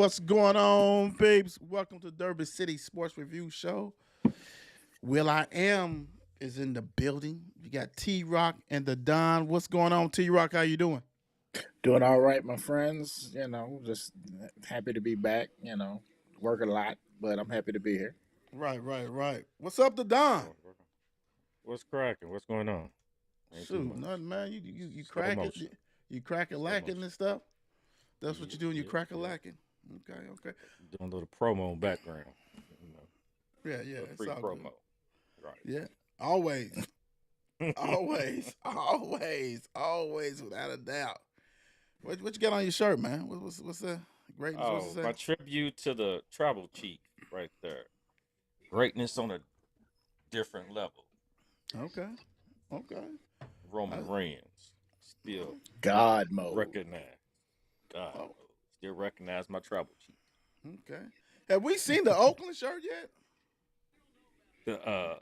What's going on, babes? Welcome to Derby City Sports Review Show. Will I Am is in the building. You got T Rock and the Don. What's going on, T Rock? How you doing? Doing all right, my friends. Just happy to be back. Work a lot, but I'm happy to be here. Right. What's up, the Don? What's cracking? What's going on? Ain't too Shoot, much. nothing, man. You Slow crack it. motion. You crack a Slow lacking motion. and stuff. That's what Yeah, you're doing. You yeah, crack a yeah. lacking. Okay. Doing a little promo in background. You know, Yeah. little It's free all promo. good. Right. Yeah. Always, always, without a doubt. What you got on your shirt, man? What's the greatness? What's Oh, it my say? tribute to the travel chief right there. Greatness on a different level. Okay. Roman I- Reigns. Still God mode. recognized. God. Oh, Still recognize my travel chief. okay. Have we seen the Oakland shirt yet?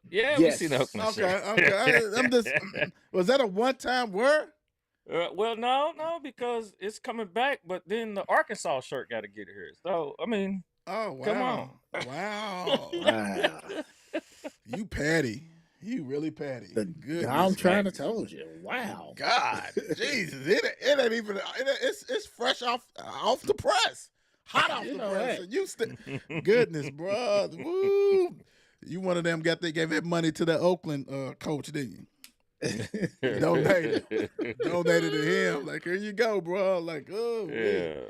Yeah, we Yes. see the Oakland Okay. shirt. I'm just. Was that a one-time word? Well, no, because it's coming back, but then the Arkansas shirt got to get here. So, I mean, Oh wow! come on. Wow! Wow. You patty. You really patty. Goodness. I'm trying to Thanks. tell you. Wow. God, Jesus, it ain't even. It's fresh off the press, hot off You the know press. that. And you goodness, bro. Woo! You one of them gave that money to the Oakland coach, didn't you? Donated to him. Like, here you go, bro. Like, oh, Yeah.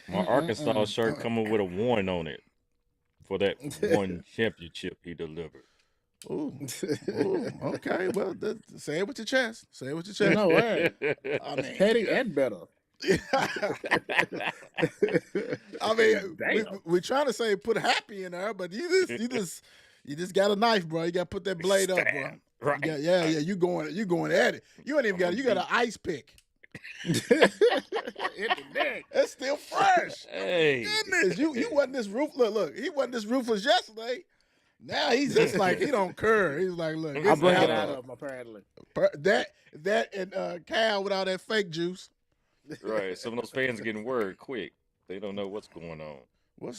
My Arkansas shirt coming with a one on it for that one championship he delivered. Ooh, okay. Well, say it with your chest. Say it with your You chest. know what? I mean, Petty and better. I mean, Damn. we're trying to say put happy in there, but you just got a knife, bro. You got to put that blade up, bro. Stab. Right. Yeah. You going at it. You ain't even got. You got an ice pick. In the neck. It's still fresh. Hey. Goodness, you wasn't this ruthless. Look, he wasn't this ruthless yesterday. Now he's just like he don't care. He's like, look, I this bring it out out of him, apparently. that and Cal with all that fake juice. Right. Some of those fans are getting word quick. They don't know what's going on. Well,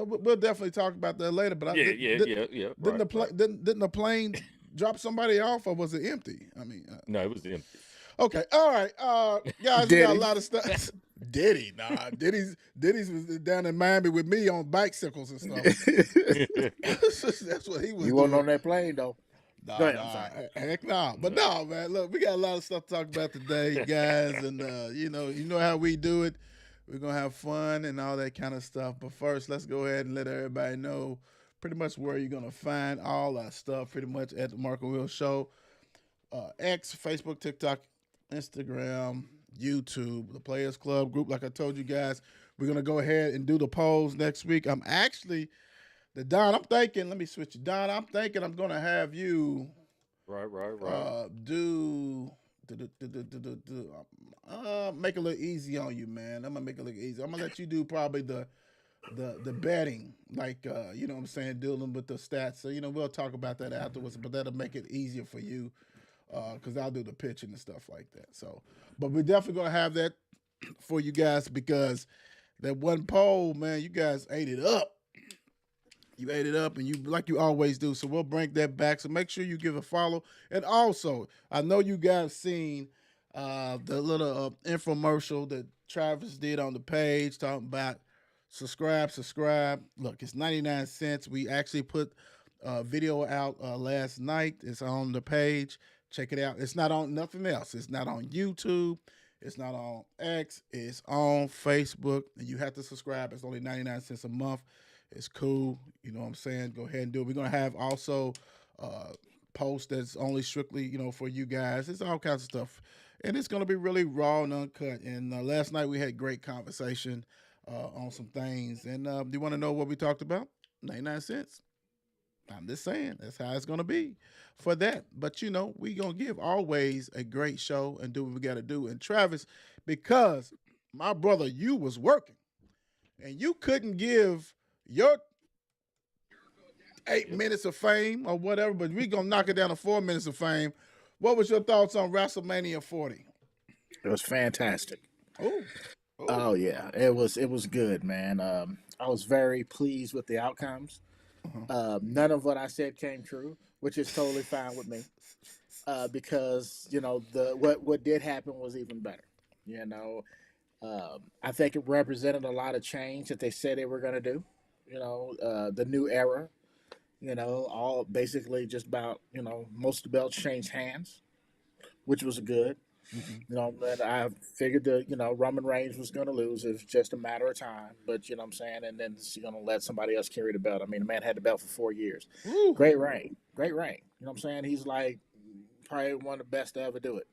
we'll definitely talk about that later. But Yeah. didn't Right. didn't the plane drop somebody off, or was it empty? I mean, No, it was empty. okay, all right, guys, we got a Diddy. lot of stuff. Diddy, nah, Diddy's was down in Miami with me on bicycles and stuff. That's what he was. You wasn't doing. on that plane, though. Nah, Go ahead, I'm sorry. heck no. But no, man, look, we got a lot of stuff to talk about today, guys, and you know how we do it. We're gonna have fun and all that kind of stuff. But first, let's go ahead and let everybody know pretty much where you're gonna find all our stuff pretty much at the Marco Will Show. X, Facebook, TikTok, Instagram, YouTube, the Players Club group. Like I told you guys, we're gonna go ahead and do the polls next week. I'm actually Don. I'm thinking. Let me switch you, Don. I'm thinking I'm gonna have you Right. make it a little easy on you, man. I'm gonna make it look easy. I'm gonna let you do probably the betting, like you know what I'm saying, dealing with the stats. So we'll talk about that afterwards, but that'll make it easier for you because I'll do the pitching and stuff like that. So, but we're definitely gonna have that for you guys because that one poll, man, you guys ate it up. You ate it up, and you like you always do. So we'll bring that back. So make sure you give a follow. And also, I know you guys seen the little infomercial that Travis did on the page talking about subscribe. Look, it's 99 cents. We actually put a video out last night. It's on the page. Check it out. It's not on nothing else. It's not on YouTube. It's not on X. It's on Facebook. And you have to subscribe. It's only 99 cents a month. It's cool. You know what I'm saying? Go ahead and do it. We're going to have also posts that's only strictly, for you guys. It's all kinds of stuff. And it's going to be really raw and uncut. And last night we had great conversation on some things. And do you want to know what we talked about? 99 cents. I'm just saying that's how it's going to be for that. But, we going to give always a great show and do what we got to do. And Travis, because my brother, you was working and you couldn't give your 8 minutes of fame or whatever, but we going to knock it down to 4 minutes of fame. What was your thoughts on WrestleMania 40? It was fantastic. Oh, Oh yeah, it was good, man. I was very pleased with the outcomes. Uh-huh. None of what I said came true, which is totally fine with me. Because the what did happen was even better. You know, I think it represented a lot of change that they said they were going to do. The new era. All basically just about most of the belts changed hands, which was good. Hmm. That I figured that Roman Reigns was going to lose. It's just a matter of time. But you know what I'm saying, and then he's going to let somebody else carry the belt. I mean, the man had the belt for 4 years. Woo. Great reign, great reign. You know what I'm saying? He's like probably one of the best to ever do it.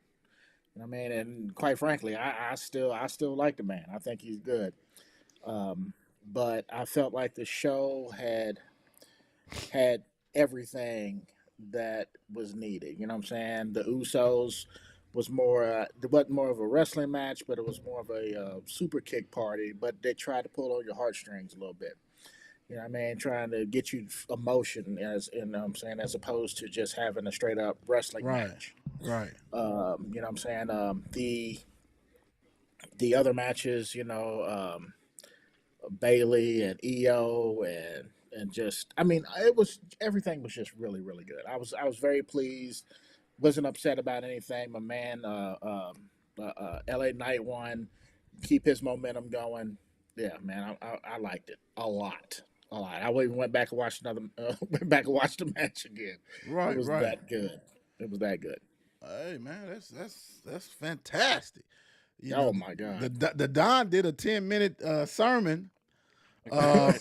You know what I mean? And quite frankly, I still like the man. I think he's good. Um, but I felt like the show had everything that was needed. You know what I'm saying? The Usos was more. It wasn't more of a wrestling match, but it was more of a super kick party. But they tried to pull on your heartstrings a little bit. You know what I mean? Trying to get you emotion, as you know what I'm saying, as opposed to just having a straight up wrestling Right. match. Right. You know what I'm saying? The other matches, Bailey and EO and just I mean it was everything was just really really good. I was very pleased. Wasn't upset about anything. My man, LA Knight won. Keep his momentum going. Yeah, man, I liked it a lot, a lot. I even went back and watched went back and watched the match again. It Right. was Right. that good. It was that good. Hey man, that's fantastic. You know, Oh my god. the Don did a 10-minute sermon. Uh,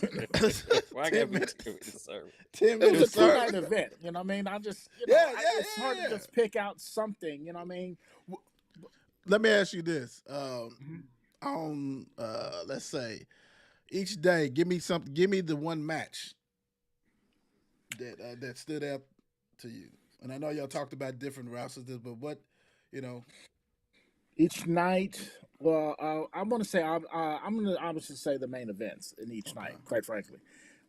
Why I gotta 10 be minutes. 2 minutes, sir? 10 It was a minutes two night sermon. event. You know what I mean? I just, Yeah, it's hard to yeah. just pick out something. You know what I mean? Let me ask you this. Mhm. On let's say each day, give me something. Give me the one match that stood out to you. And I know y'all talked about different wrestlers, but what you know? Each night, well, I'm going to say, I'm going to obviously say the main events in each Okay. night, quite frankly.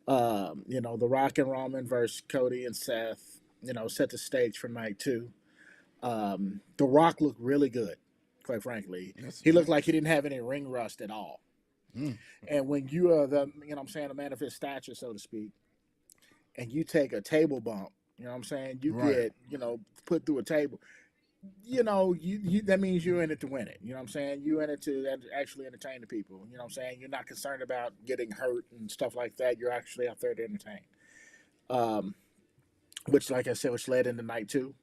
The Rock and Roman versus Cody and Seth, set the stage for night two. The Rock looked really good, quite frankly. That's He yeah. looked like he didn't have any ring rust at all. Mm. And when you are a man of his stature, so to speak, and you take a table bump, you know what I'm saying? You Right. get, put through a table. You that means you're in it to win it. You know what I'm saying? You're in it to actually entertain the people. You know what I'm saying? You're not concerned about getting hurt and stuff like that. You're actually out there to entertain. Um, which, like I said, which led into night two.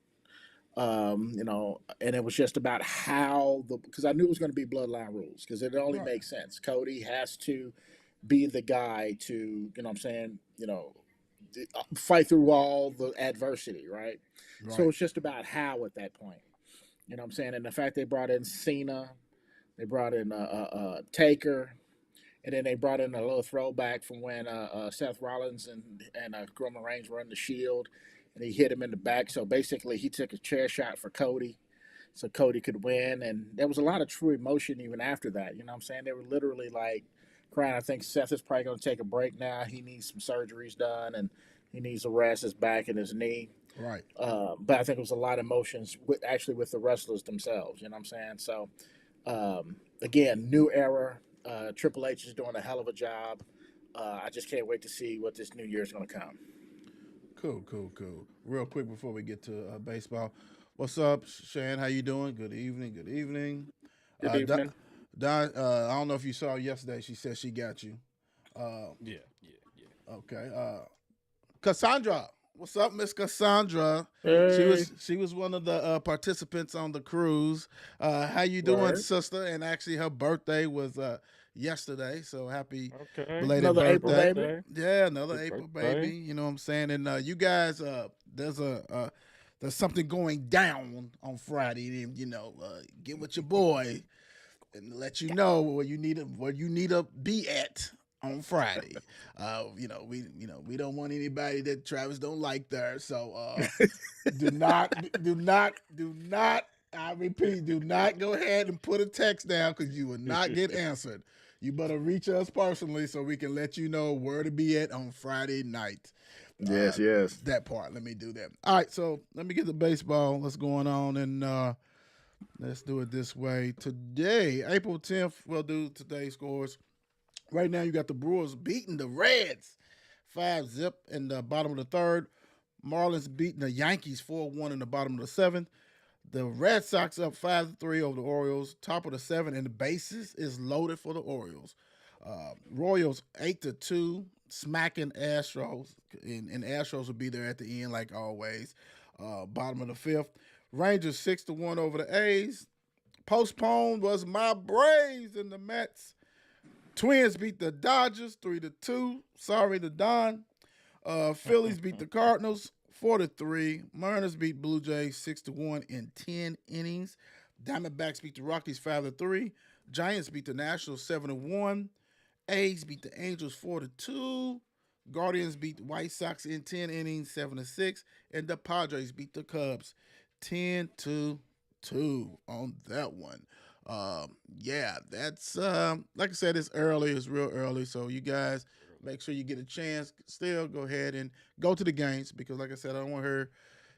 And it was just about how because I knew it was going to be bloodline rules because it only Right. makes sense. Cody has to be the guy to, what I'm saying, fight through all the adversity, right? So Right. it's just about how at that point. You know what I'm saying? And the fact they brought in Cena, they brought in Taker, and then they brought in a little throwback from when Seth Rollins and Roman Reigns were in the Shield, and he hit him in the back. So basically, he took a chair shot for Cody, so Cody could win. And there was a lot of true emotion even after that. You know what I'm saying? They were literally like crying. I think Seth is probably going to take a break now. He needs some surgeries done, and he needs to rest his back and his knee. Right. But I think it was a lot of emotions with the wrestlers themselves. You know what I'm saying? So again, new era. Triple H is doing a hell of a job. I just can't wait to see what this new year is going to come. Cool. Cool. Cool. Real quick before we get to baseball, what's up, Shan? How you doing? Good evening. Good evening. Good Don, evening. I don't know if you saw yesterday. She said she got you. Uh, Yeah. okay. Cassandra, what's up, Miss Cassandra? Hey, She was one of the participants on the cruise. How you doing, word. sister? And actually, her birthday was yesterday. So happy Okay. belated Another Happy April birthday! baby. birthday. Yeah, another Happy April baby. birthday. You know what I'm saying? And you guys, there's something going down on Friday. And get with your boy and let you know where you need to be at on Friday. We don't want anybody that Travis don't like there. So do not do not do not. I repeat, do not go ahead and put a text down because you will not get answered. You better reach us personally so we can let you know where to be at on Friday night. Yes, yes. That part. Let me do that. All right, so let me get the baseball. What's going on? And Let's do it this way. Today, April 10th, we'll do today's scores. Right now, you got the Brewers beating the Reds 5-zip in the bottom of the third. Marlins beating the Yankees 4-1 in the bottom of the seventh. The Red Sox up 5-3 over the Orioles. Top of the seventh, and the bases is loaded for the Orioles. Royals 8-2, smacking Astros, and Astros will be there at the end like always. Bottom of the fifth. Rangers 6-1 over the A's. Postponed was my Braves and the Mets. Twins beat the Dodgers 3-2. Sorry to Don. Phillies beat the Cardinals 4-3. Mariners beat Blue Jays 6-1 in 10 innings. Diamondbacks beat the Rockies 5-3. Giants beat the Nationals 7-1. A's beat the Angels 4-2. Guardians beat the White Sox in 10 innings 7-6. And the Padres beat the Cubs 10-2 on that one. Yeah, that's like I said, it's early, it's real early. So you guys make sure you get a chance. Still go ahead and go to the games because like I said, I don't want her.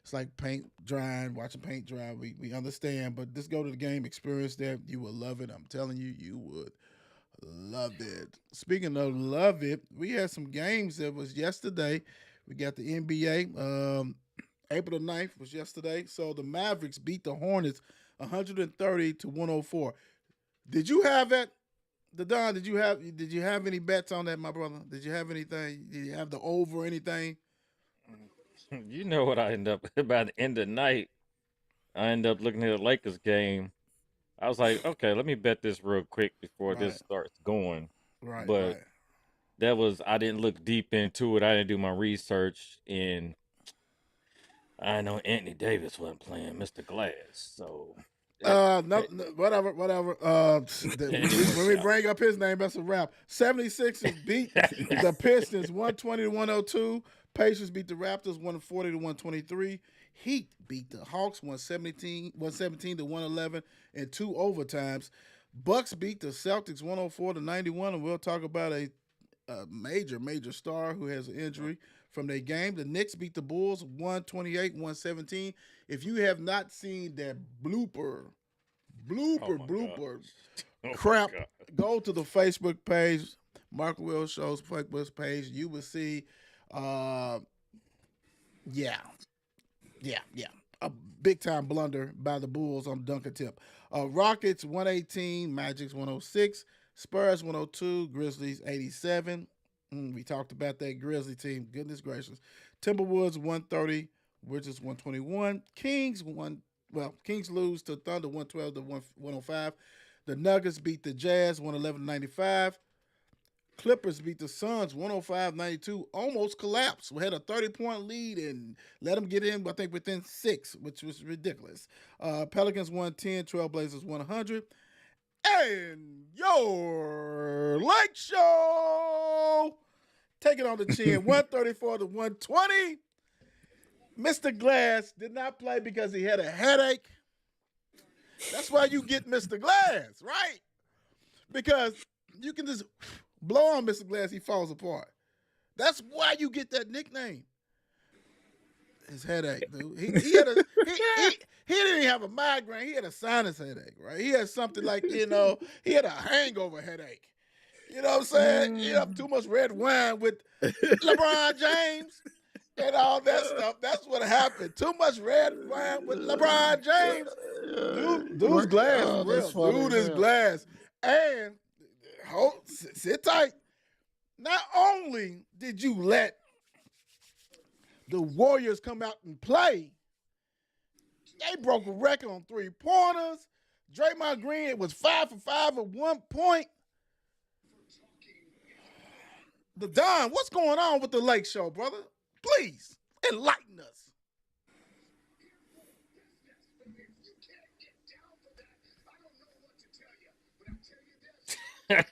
It's like paint drying, watching paint dry. We understand, but just go to the game, experience that. You will love it. I'm telling you, you would love it. Speaking of love it, we had some games that was yesterday. We got the NBA. April the 9th was yesterday. So the Mavericks beat the Hornets 130-104. Did you have that? Don, did you have any bets on that, my brother? Did you have anything? Did you have the over or anything? You know what I end up by the end of the night. I end up looking at the Lakers game. I was like, okay, let me bet this real quick before this starts going. Right. But that was I didn't look deep into it. I didn't do my research, and I know Anthony Davis wasn't playing Mr. Glass, so. No, whatever. When we bring up his name, that's a wrap. 76ers beat the Pistons 120-102. Pacers beat the Raptors 140-123. Heat beat the Hawks 117-111 in 2 overtimes. Bucks beat the Celtics 104-91, and we'll talk about a major star who has an injury from their game. The Knicks beat the Bulls 128-117. If you have not seen that blooper crap, go to the Facebook page, Mark Will Show's Facebook page. You will see, a big time blunder by the Bulls on Duncan Tip. Rockets 118, Magic's 106, Spurs 102, Grizzlies 87. We talked about that Grizzly team. Goodness gracious. Timberwolves 130, Wizards 121. Kings lose to Thunder 112-105. The Nuggets beat the Jazz 111-95. Clippers beat the Suns 105-92. Almost collapsed. We had a 30-point lead and let them get in, I think, within 6, which was ridiculous. Pelicans 110, Trailblazers 100. And your Lake Show taking on the chin 134-120. Mr. Glass did not play because he had a headache. That's why you get Mr. Glass, right? Because you can just blow on Mr. Glass, he falls apart. That's why you get that nickname. His headache, dude. He didn't even have a migraine. He had a sinus headache, right? He had something like, he had a hangover headache. You know what I'm saying? He had too much red wine with LeBron James and all that stuff. That's what happened. Too much red wine with LeBron James. Dude's glass is real. Dude is glass. And sit tight. Not only did you let the Warriors come out and play, they broke a record on 3-pointers. Draymond Green was 5 for 5 at one point. The Don, what's going on with the Lake Show, brother? Please enlighten us.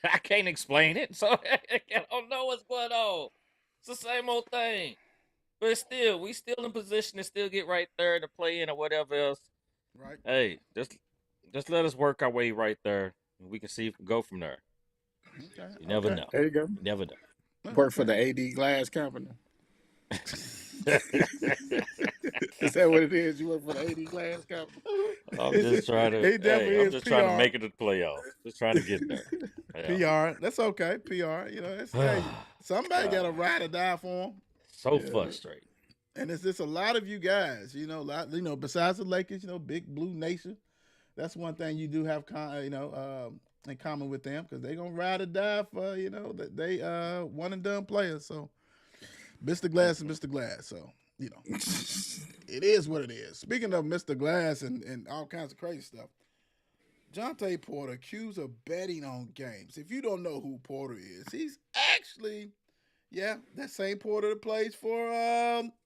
I can't explain it, so I don't know what's going on. It's the same old thing. But still, we still in position to still get right there to play in or whatever else. Right. Hey, just let us work our way right there. We can see if we go from there. Okay. You never know. There you go. You never know. Work for the AD Glass Company. Is that what it is? You work for the AD Glass Company? I'm just trying to. He definitely Hey, I'm is just trying to PR. make it to the playoffs. Just trying to get there. Yeah. PR. That's okay. PR. You know, it's hey, somebody got to God, ride or die for him. so Yeah. frustrating. And it's just a lot of you guys. You know, besides the Lakers, Big Blue Nation. That's one thing you do have, in common with them because they gonna ride or die for that they one and done players. So Mr. Glass is Mr. Glass. So it is what it is. Speaking of Mr. Glass and all kinds of crazy stuff, Jontay Porter accused of betting on games. If you don't know who Porter is, he's actually that same Porter that plays for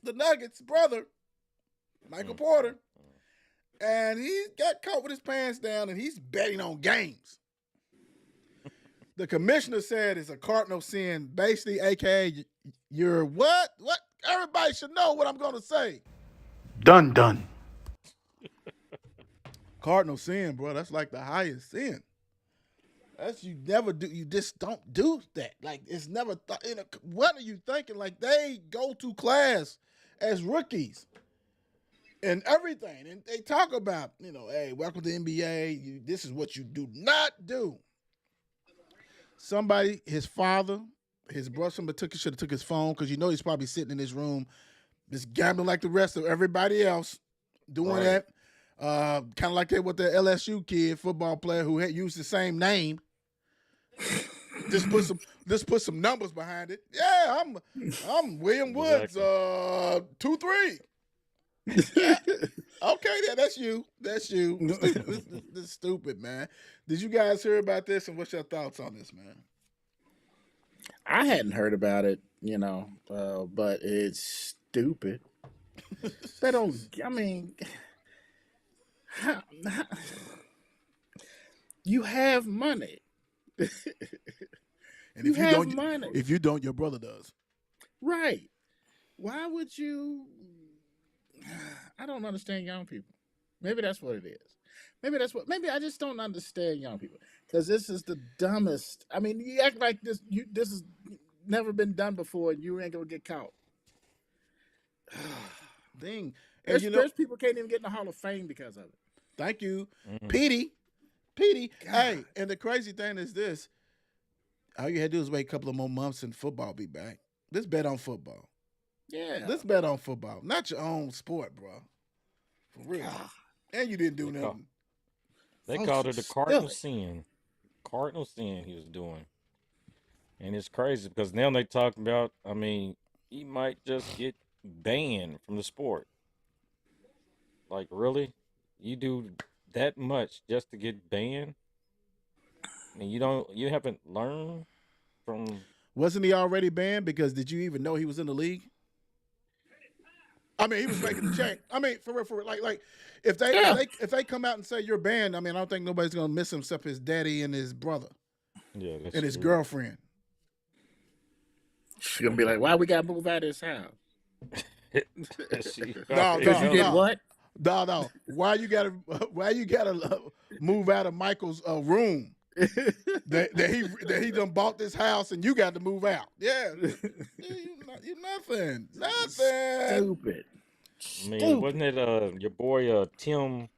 the Nuggets' brother, Michael Porter. And he got caught with his pants down, and he's betting on games. The commissioner said it's a cardinal sin, basically, a.k.a. you're what? What? Everybody should know what I'm going to say. Done. Cardinal sin, bro. That's like the highest sin. That's you never do. You just don't do that. Like, it's never thought. What are you thinking? Like, they go to class as rookies. And everything. And they talk about, hey, welcome to the NBA. This is what you do not do. Somebody, his father, his brother, somebody should have took his phone because he's probably sitting in his room just gambling like the rest of everybody else doing that. Kind of like that with the LSU kid, football player who had used the same name. Just put some numbers behind it. Yeah, I'm William Woods, 2-3. Yeah. Okay, that's you. That's you. This is stupid, man. Did you guys hear about this, and what's your thoughts on this, man? I hadn't heard about it, but it's stupid. They don't. I mean, you have money. And you if you have don't, money. If you don't, your brother does. Right. Why would you? I don't understand young people. Maybe that's what it is. Maybe I just don't understand young people because this is the dumbest. I mean, you act like this. This has never been done before, and you ain't gonna get caught. Dang. And there's people can't even get in the Hall of Fame because of it. Thank you, Petey. Hey, and the crazy thing is this: all you had to do is wait a couple of more months, and football be back. Let's bet on football. Yeah. Let's bet on football, not your own sport, bro. For real. And you didn't do nothing. They called it the cardinal sin. Cardinal sin he was doing. And it's crazy because now they talk about, he might just get banned from the sport. Like, really? You do that much just to get banned? And you haven't learned from... Wasn't he already banned? Because did you even know he was in the league? He was making the check. For real. Like, if they come out and say you're banned, I don't think nobody's gonna miss him except his daddy and his brother. Yeah, that's and his true. girlfriend. She's gonna be like, "Why we gotta move out of his house?" No. You did what? No. Why you gotta move out of Michael's room? that he done bought this house and you got to move out. Yeah, you nothing. Stupid. Wasn't it your boy Tim?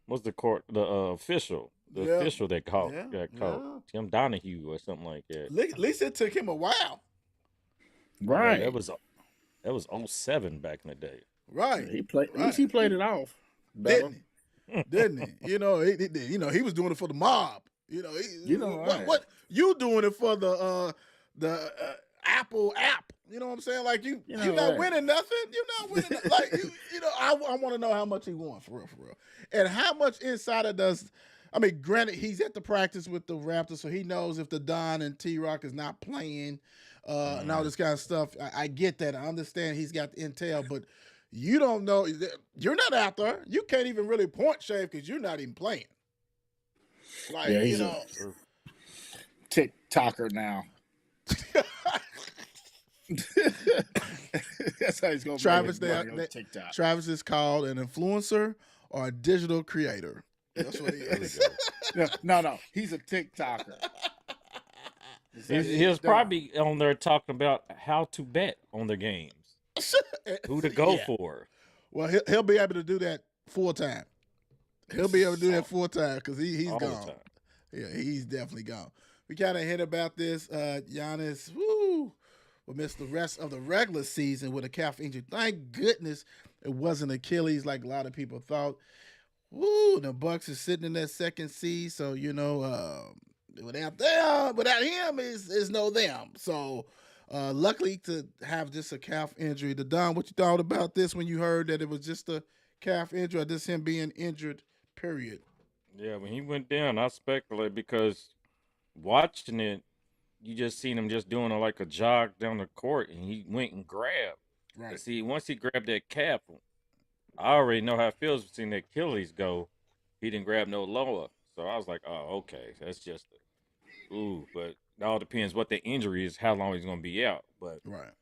What's the official? The official that got caught. Tim Donahue or something like that. At least it took him a while. Right. Yeah, that was 07 back in the day. Right. At least he played it off. Didn't he? He was doing it for the mob. What you doing it for the Apple app? You know what I'm saying? Like you're not winning nothing. You're not winning. Like I want to know how much he won for real, and how much insider does. Granted, he's at the practice with the Raptors, so he knows if the Don and T-Rock is not playing and all this kind of stuff. I get that. I understand he's got the intel, but you don't know. You're not out there. You can't even really point shave because you're not even playing. Like, he's a TikToker now. That's how he's going to Travis, TikTok. Travis is called an influencer or a digital creator. That's what he is. No. He's a TikToker. He was probably on there talking about how to bet on the games. Who to go for. Well, he'll be able to do that full time. He'll be able to do that full time because he's all the gone. time. Yeah, he's definitely gone. We kind of hit about this. Giannis, woo, will miss the rest of the regular season with a calf injury. Thank goodness it wasn't Achilles like a lot of people thought. Woo, the Bucks is sitting in that second seed, so without him is no them. So luckily to have just a calf injury. The Don, what you thought about this when you heard that it was just a calf injury or just him being injured, period? Yeah, when he went down, I speculated because watching it, you just seen him just doing like a jog down the court, and he went and grabbed. Right. And see, once he grabbed that calf, I already know how it feels seeing the Achilles go. He didn't grab no lower, so I was like, oh, okay, that's just but it all depends what the injury is, how long he's gonna be out. But Right.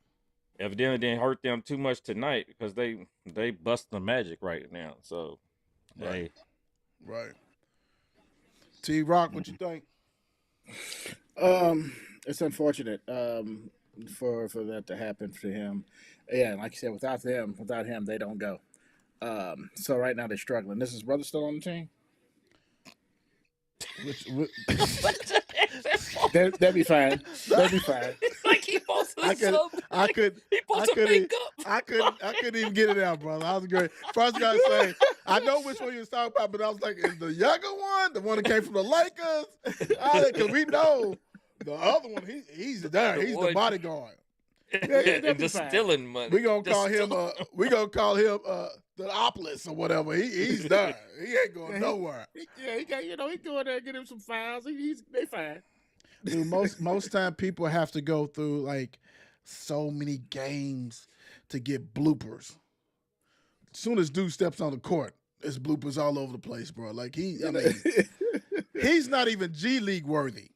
evidently didn't hurt them too much tonight because they bust the magic right now. So Right. hey, Right. T Rock, what you think? It's unfortunate for that to happen to him. Yeah, like you said, without him, they don't go. So right now they're struggling. This is brother still on the team? That'd be fine. That'd be fine. like he posted I couldn't even get it out, brother. I was great. First, gotta say, I know which one you was talking about, but I was like, is the younger one the one that came from the Lakers? Because we know the other one, he's there. He's the bodyguard. and just stealing money. We gonna call him the Opolis or whatever. He's there. He ain't going nowhere. He got he go in there and get him some fouls. They fine. Dude, most time people have to go through like so many games to get bloopers. As soon as dude steps on the court, there's bloopers all over the place, bro. Like he's not even G League worthy.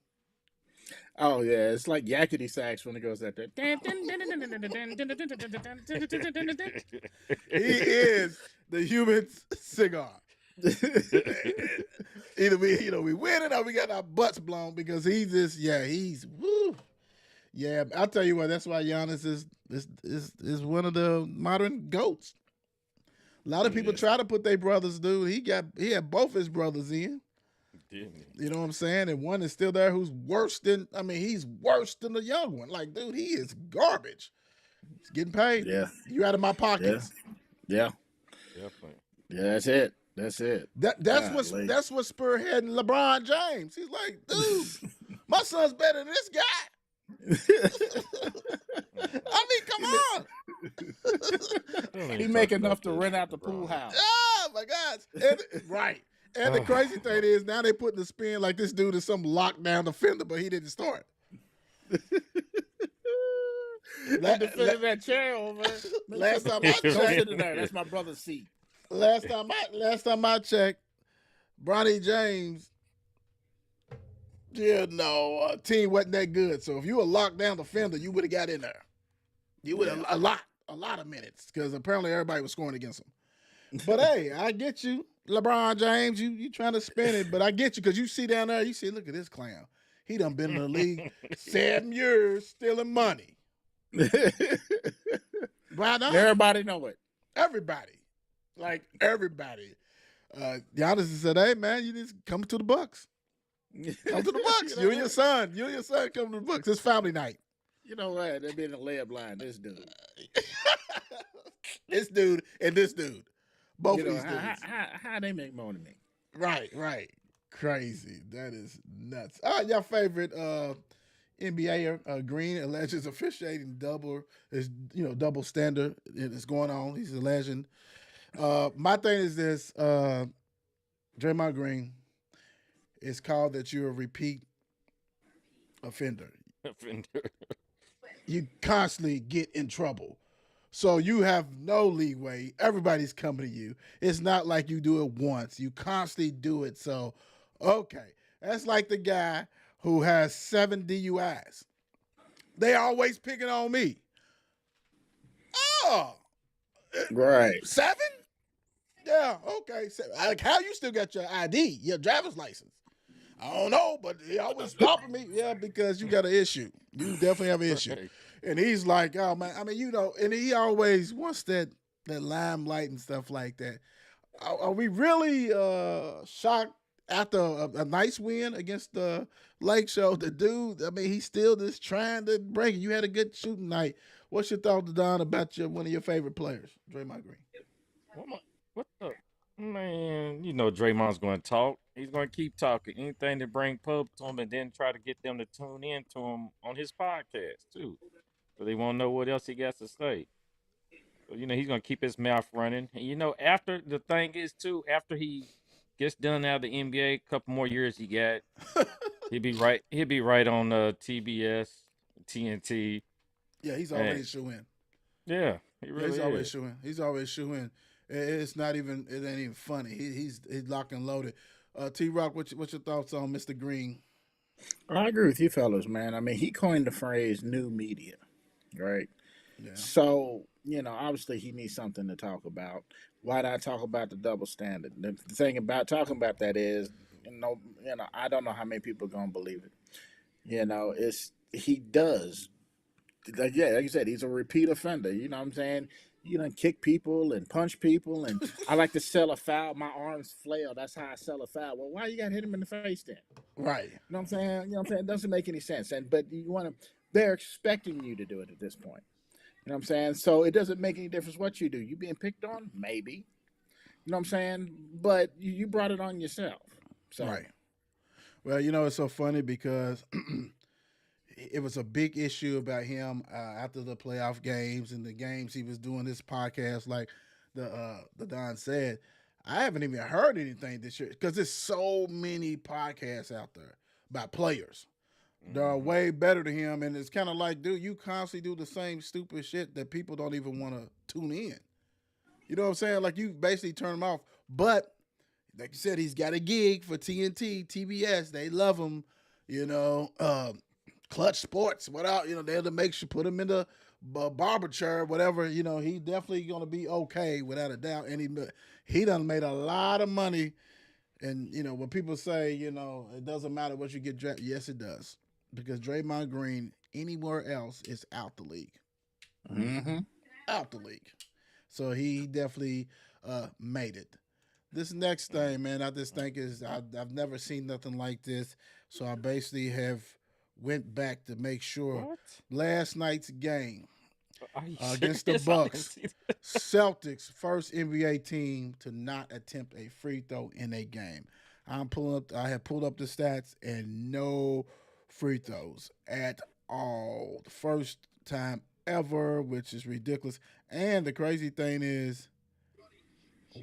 Oh yeah, it's like yakety sax when it goes that there. He is the human cigar. Either we win it or we got our butts blown because he's woo. Yeah, I'll tell you what, that's why Giannis is one of the modern GOATs. A lot of people try to put their brothers, dude. He had both his brothers in. You know what I'm saying? And one is still there who's he's worse than the young one. Like, dude, he is garbage. He's getting paid. Yeah. You out of my pockets. Yeah. Definitely. Yeah, that's it. That's what spearheading LeBron James. He's like, dude, my son's better than this guy. Come on. He make enough to rent out the pool house. Oh my gosh. Right. And the crazy thing is now they putting the spin like this dude is some lockdown defender, but he didn't start. Defending that chair over. Last time I checked, that's my brother's seat. Last time I checked, Bronny James, team wasn't that good. So if you were a lockdown defender, you would have got in there. You would have a lot of minutes because apparently everybody was scoring against him. But hey, I get you, LeBron James. You trying to spin it, but I get you because you see down there, you see, look at this clown. He done been in the league 7 years stealing money. Everybody know it. Everybody. Like everybody. Giannis said, hey man, you just come to the Bucks. Come to the Bucks. You and your son come to the Bucks. It's family night. You know what? They've been in the layup line, this dude. This dude and this dude. Both of these dudes. How they make more than me? Right. Crazy. That is nuts. Your favorite NBA Green alleges officiating double standard is going on. He's a legend. My thing is this, Draymond Green, it's called that you're a repeat offender. You constantly get in trouble. So you have no leeway. Everybody's coming to you. It's not like you do it once. You constantly do it. So, okay. That's like the guy who has 7 DUIs. They always picking on me. Oh. Right. 7? Yeah, okay. Like, how you still got your ID, your driver's license? I don't know, but they always stopping me. Yeah, because you got an issue. You definitely have an issue. Right. And he's like, oh man, and he always wants that limelight and stuff like that. Are we really shocked after a nice win against the Lake Show? The dude, I mean, he's still just trying to break it. You had a good shooting night. What's your thought, Don, about one of your favorite players, Draymond Green? What the man? You know Draymond's going to talk. He's going to keep talking. Anything to bring pub to him, and then try to get them to tune in to him on his podcast too, so they won't know what else he got to say. So, he's going to keep his mouth running. And, after the thing is too, after he gets done out of the NBA, a couple more years he got, he'll be right. He'll be right on TBS, TNT. Yeah, he's always shooing. Yeah, he really he's is. always shooing. He's always shooing. It's not even. It ain't even funny. He's locked and loaded. T-Rock, what's your thoughts on Mr. Green? I agree with you fellas, man. I mean, he coined the phrase "new media," right? Yeah. So, obviously he needs something to talk about. Why not talk about the double standard? The thing about talking about that is, I don't know how many people are gonna believe it. He does. Like you said, he's a repeat offender. You know what I'm saying? You done kick people and punch people, and I like to sell a foul. My arms flail. That's how I sell a foul. Well, why you got to hit him in the face then? Right. You know what I'm saying? It doesn't make any sense. But they're expecting you to do it at this point. You know what I'm saying? So it doesn't make any difference what you do. You being picked on? Maybe. You know what I'm saying? But you brought it on yourself. So. Right. Well, it's so funny because it was a big issue about him after the playoff games and the games he was doing this podcast, like the Don said. I haven't even heard anything this year because there's so many podcasts out there about players. They're way better than him, and it's kind of like, dude, you constantly do the same stupid shit that people don't even want to tune in. You know what I'm saying? Like, you basically turn them off. But, like you said, he's got a gig for TNT, TBS. They love him, Clutch Sports, they'll make sure, put him in the barber chair, whatever. He definitely going to be okay, without a doubt. And he done made a lot of money. And, when people say, it doesn't matter what you get drafted, yes, it does. Because Draymond Green, anywhere else, is out the league. Mm-hmm. Out the league. So he definitely made it. This next thing, man, I just think I've never seen nothing like this. So I basically have went back to make sure. Last night's game against the Bucks, Celtics, first NBA team to not attempt a free throw in a game. I have pulled up the stats, and no free throws at all. The first time ever, which is ridiculous. And the crazy thing is,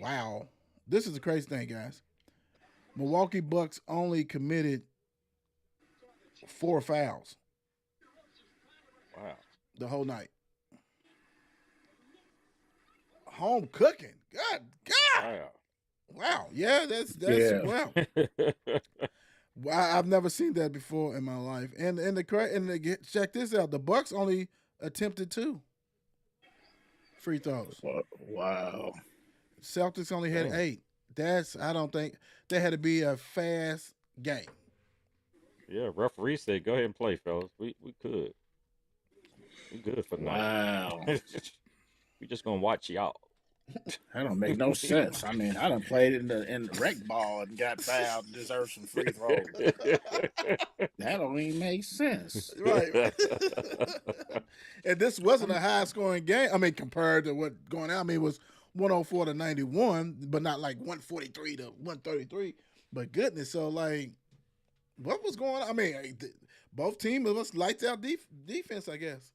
wow, this is the crazy thing, guys. Milwaukee Bucks only committed 4 fouls. Wow. The whole night. Home cooking. God. Wow. Yeah, that's wow. I've never seen that before in my life. And check this out. The Bucks only attempted 2 free throws. Wow. Celtics only had 8. I don't think that had to be a fast game. Yeah, referee said, "Go ahead and play, fellas. We could. We good for now. Wow. We just gonna watch y'all." That don't make no sense. I mean, I done played in the rec ball and got fouled and deserved some free throws. That don't even make sense. Right. And this wasn't a high scoring game. I mean, compared to what going on, it was 104 to 91, but not like 143 to 133. But goodness, so like, what was going on? I mean, both teams was lights out defense, I guess.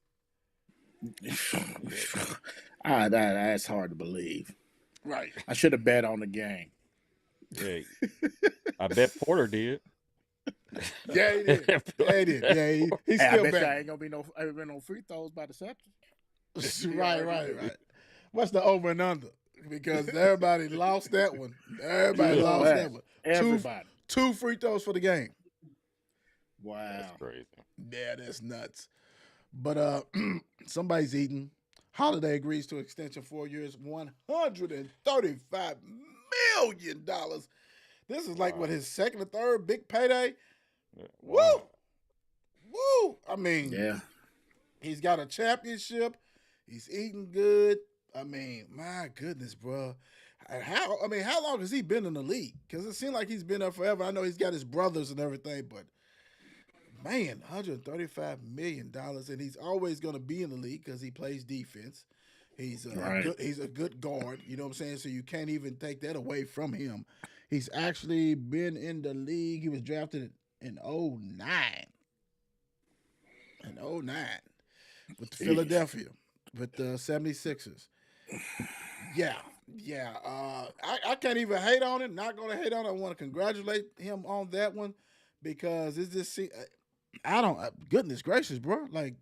That's hard to believe. Right. I should have bet on the game. Yeah, I bet Porter did. Yeah, he did. Yeah, he did. Yeah, he's still I bet back. ain't gonna be no free throws by the Celtics. Right. What's the over and under? Because everybody lost that one. Everybody lost that one. Everybody. 2 free throws for the game. Wow. That's crazy. Yeah, that's nuts. But somebody's eating. Holiday agrees to extension 4 years, $135 million. This is like his second or third big payday. Yeah. Wow. Woo! I mean, Yeah. He's got a championship. He's eating good. I mean, my goodness, bro. How I mean, how long has he been in the league? Because it seems like he's been there forever. I know he's got his brothers and everything, but man, $135 million, and he's always going to be in the league because he plays defense. He's he's a good guard. You know what I'm saying? So you can't even take that away from him. He's actually been in the league. He was drafted in 09. In 09 with Philadelphia, with the 76ers. Yeah. I can't even hate on it. Not going to hate on it. I want to congratulate him on that one because it's just, goodness gracious, bro. Like,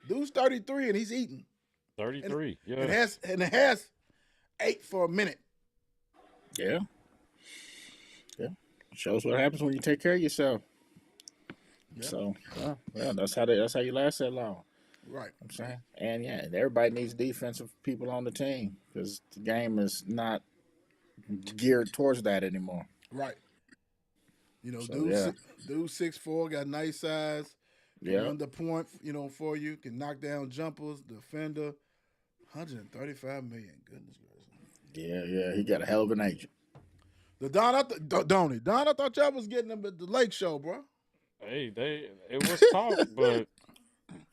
dude's 33 and he's eating. 33, yeah. It has 8 for a minute. Yeah. Shows what happens when you take care of yourself. Yeah. So, that's how you last that long. Right. I'm saying. And everybody needs defensive people on the team because the game is not geared towards that anymore. Right. You know, dude 6'4", got nice size. Yeah. Run the point, for you. Can knock down jumpers, defender. $135 million. Goodness gracious. Yeah. He got a hell of an agent. Don, I thought y'all was getting them at the Lake Show, bro. Hey, it was talk, but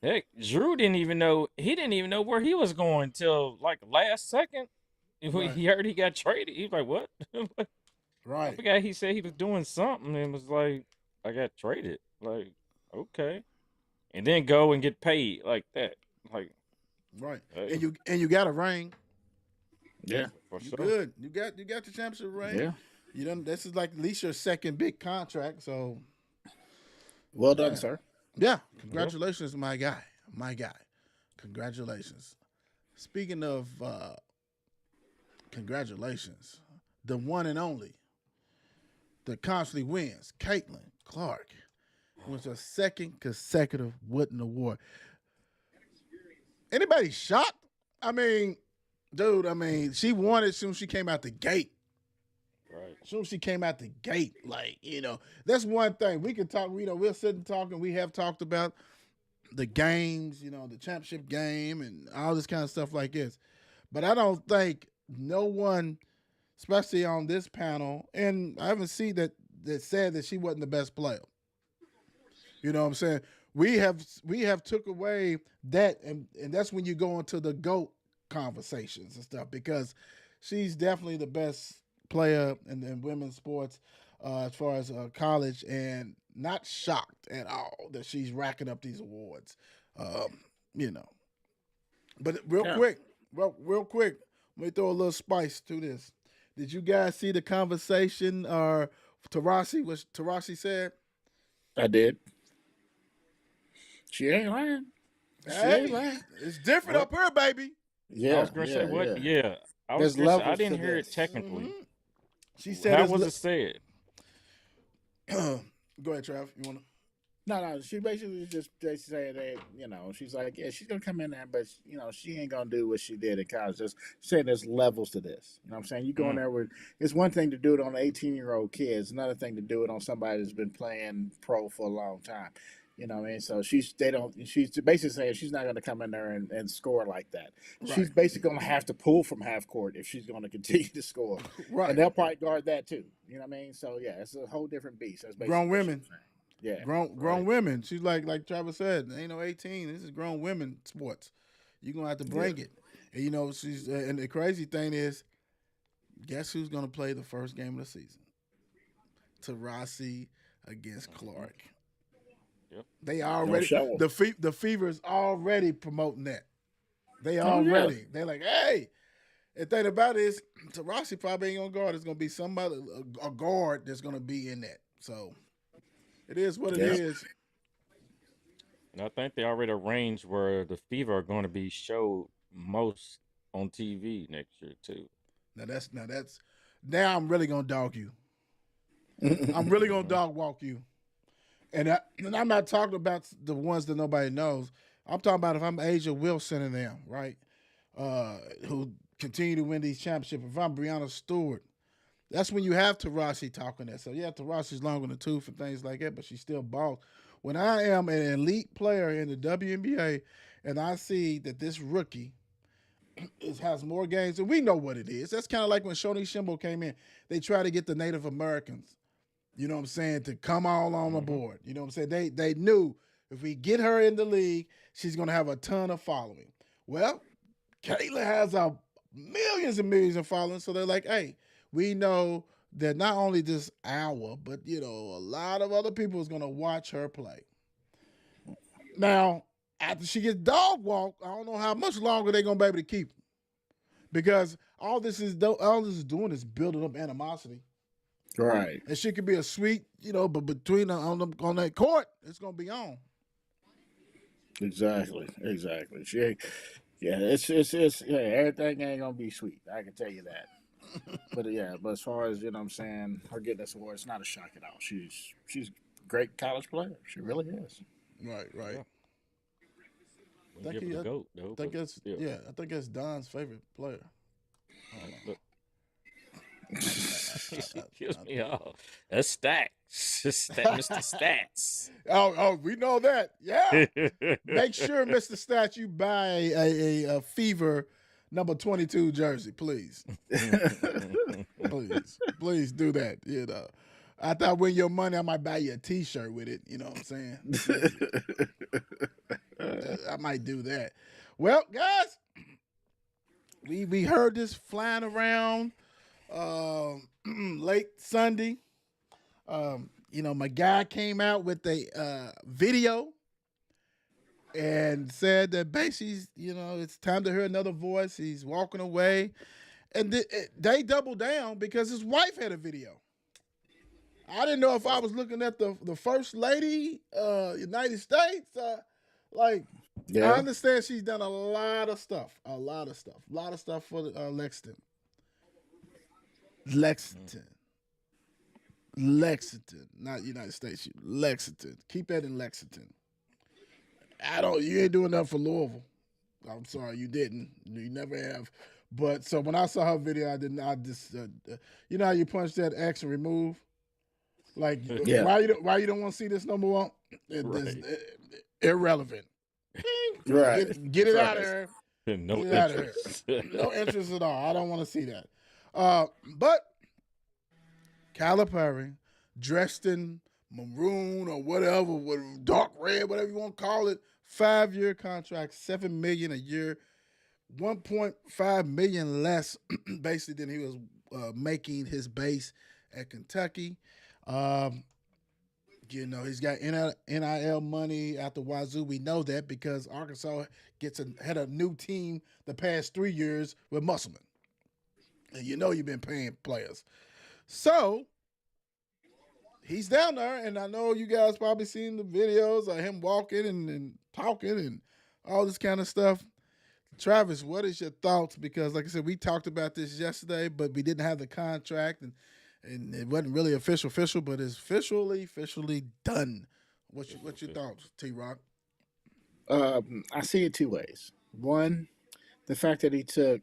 heck, Drew didn't even know where he was going till like last second. Right. He heard he got traded. He was like, "What?" Right. I forgot he said he was doing something and was like, "I got traded." Like, okay, and then go and get paid like that. Like, right. Hey. And you got a ring. Yeah, for you sure. Good. You got the championship ring. Yeah. This is like at least your second big contract. So, well done, sir. Yeah. Congratulations, my guy. Congratulations. Speaking of congratulations, the one and only, that constantly wins, Caitlin Clark, wins her second consecutive Wooden Award. Anybody shocked? I mean, dude, she won it as soon as she came out the gate. Right. As soon as she came out the gate, that's one thing. We can talk, we'll sit and talk, and we have talked about the games, the championship game and all this kind of stuff like this. But I don't think no one, especially on this panel, and I haven't seen that said that she wasn't the best player. You know what I'm saying? We have took away that, and that's when you go into the GOAT conversations and stuff, because she's definitely the best player in women's sports as far as college, and not shocked at all that she's racking up these awards. But real quick, let me throw a little spice to this. Did you guys see the conversation what Taurasi said? I did. She ain't lying. It's different up here, baby. Yeah, I was gonna say what? Yeah, I didn't hear it technically. Mm-hmm. She said, "How was it said?" Go ahead, Trav. You wanna? No. She basically just said that she's like, she's gonna come in there, but she ain't gonna do what she did in college. Just saying there's levels to this. You know what I'm saying? You go in there with, it's one thing to do it on 18-year-old kids, another thing to do it on somebody that's been playing pro for a long time. You know what I mean? So she's basically saying she's not going to come in there and score like that. Right. She's basically going to have to pull from half court if she's going to continue to score. Right. And they'll probably guard that too. You know what I mean? So yeah, it's a whole different beast. That's basically grown women. Yeah. Grown women. She's like Travis said, ain't no 18. This is grown women sports. You're going to have to bring it. And she's and the crazy thing is, guess who's going to play the first game of the season? Taurasi against Clark. Yep. They already the Fever is already promoting that. They're like, hey. The thing about it is, Taurasi probably ain't gonna guard. It's gonna be somebody, a guard that's gonna be in that. So it is what it is. And I think they already arranged where the Fever are going to be showed most on TV next year too. Now I'm really gonna dog you. I'm really gonna dog walk you. And I'm not talking about the ones that nobody knows. I'm talking about if I'm Asia Wilson and them, right? Who continue to win these championships. If I'm Breanna Stewart, that's when you have Taurasi talking that. So, yeah, Taurasi's long on the tooth and things like that, but she's still balls. When I am an elite player in the WNBA and I see that this rookie has more games, and we know what it is. That's kind of like when Shoni Shimbo came in. They try to get the Native Americans, you know what I'm saying, to come all on the board. You know what I'm saying? They knew if we get her in the league, she's going to have a ton of following. Well, Kayla has millions and millions of following, so they're like, hey, we know that not only this hour, but, you know, a lot of other people is going to watch her play. Now, after she gets dog walked, I don't know how much longer they're going to be able to keep her. Because all this is doing is building up animosity. Right. And she could be a sweet, you know, but between on that court, it's gonna be on. Exactly. It's everything ain't gonna be sweet. I can tell you that. But as far as, you know what I'm saying, her getting this award, it's not a shock at all. She's a great college player. She really is. Right. Yeah. I think the GOAT, though. I think it's Don's favorite player. Look. Excuse me, that's Stacks. Mr. Stats. Oh, we know that. Yeah. Make sure, Mr. Stats, you buy a Fever number 22 jersey, please. Please do that. You know, after I win your money, I might buy you a T-shirt with it. You know what I'm saying? I might do that. Well, guys, we heard this flying around late Sunday. You know, my guy came out with a video and said that basically, you know, it's time to hear another voice. He's walking away. And they doubled down because his wife had a video. I didn't know if I was looking at the First Lady, United States. I understand she's done a lot of stuff for Lexington, not United States. Lexington. Keep that in Lexington. You ain't doing nothing for Louisville. I'm sorry, you didn't. You never have. But so when I saw her video, I just, you know how you punch that X and remove? Like, why you don't want to see this no more? Irrelevant. Right. Get it out of here. No Get it out of here. No interest at all. I don't want to see that. But Calipari, dressed in maroon or whatever, with dark red, whatever you want to call it, 5-year contract, $7 million a year, $1.5 million less basically than he was making his base at Kentucky. You know, he's got NIL money out the wazoo. We know that because Arkansas had a new team the past 3 years with Musselman. And you know you've been paying players. So he's down there, and I know you guys probably seen the videos of him walking and talking and all this kind of stuff. Travis, what is your thoughts? Because like I said, we talked about this yesterday, but we didn't have the contract and it wasn't really official, but it's officially done. What's your thoughts, T-Rock? I see it two ways. One, the fact that he took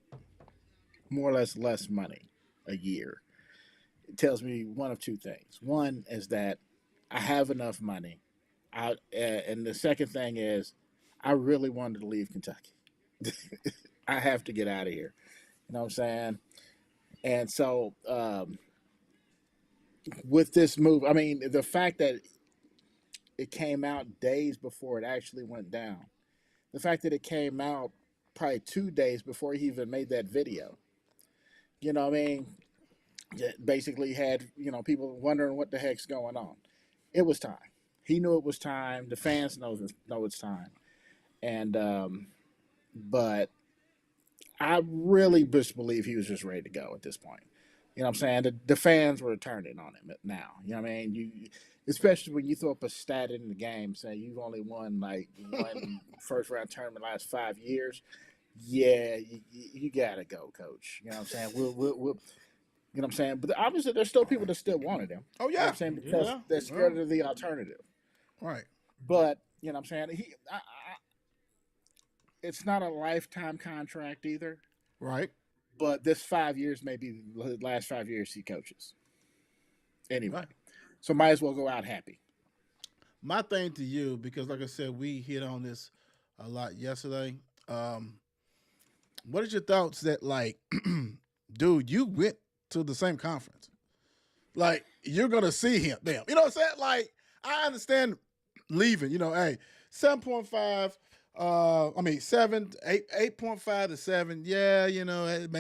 more or less money a year. It tells me one of two things. One is that I have enough money. And the second thing is I really wanted to leave Kentucky. I have to get out of here. You know what I'm saying? And so with this move, I mean, the fact that it came out days before it actually went down, the fact that it came out probably 2 days before he even made that video, you know what I mean? Basically had, you know, people wondering what the heck's going on. It was time. He knew it was time. The fans know it's time. And, but I really just believe he was just ready to go at this point. You know what I'm saying? The fans were turning on him now. You know what I mean? Especially when you throw up a stat in the game saying you've only won like one first round tournament last 5 years. Yeah, you gotta go, coach. You know what I'm saying? We'll you know what I'm saying? But obviously there's still people that still wanted him. Oh yeah. You know what I'm saying? Because they're scared of the alternative. Right. But, you know what I'm saying? It's not a lifetime contract either. Right. But this 5 years may be the last 5 years he coaches. Anyway. Right. So might as well go out happy. My thing to you, because like I said, we hit on this a lot yesterday. what is your thoughts that like, dude, you went to the same conference, like you're gonna see him, damn, you know what I'm saying? Like, I understand leaving, hey, 7.5. I mean, 8.5 to 7. Yeah,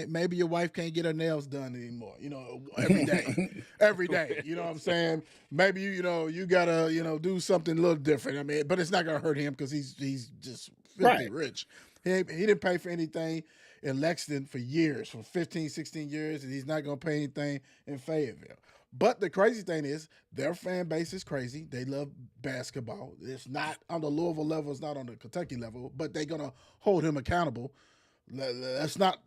maybe your wife can't get her nails done anymore. Every day. You know what I'm saying? Maybe you gotta do something a little different. I mean, but it's not gonna hurt him because he's just filthy rich. He didn't pay for anything in Lexington for years, for 15, 16 years, and he's not gonna pay anything in Fayetteville. But the crazy thing is, their fan base is crazy. They love basketball. It's not on the Louisville level. It's not on the Kentucky level. But they're gonna hold him accountable. Let's not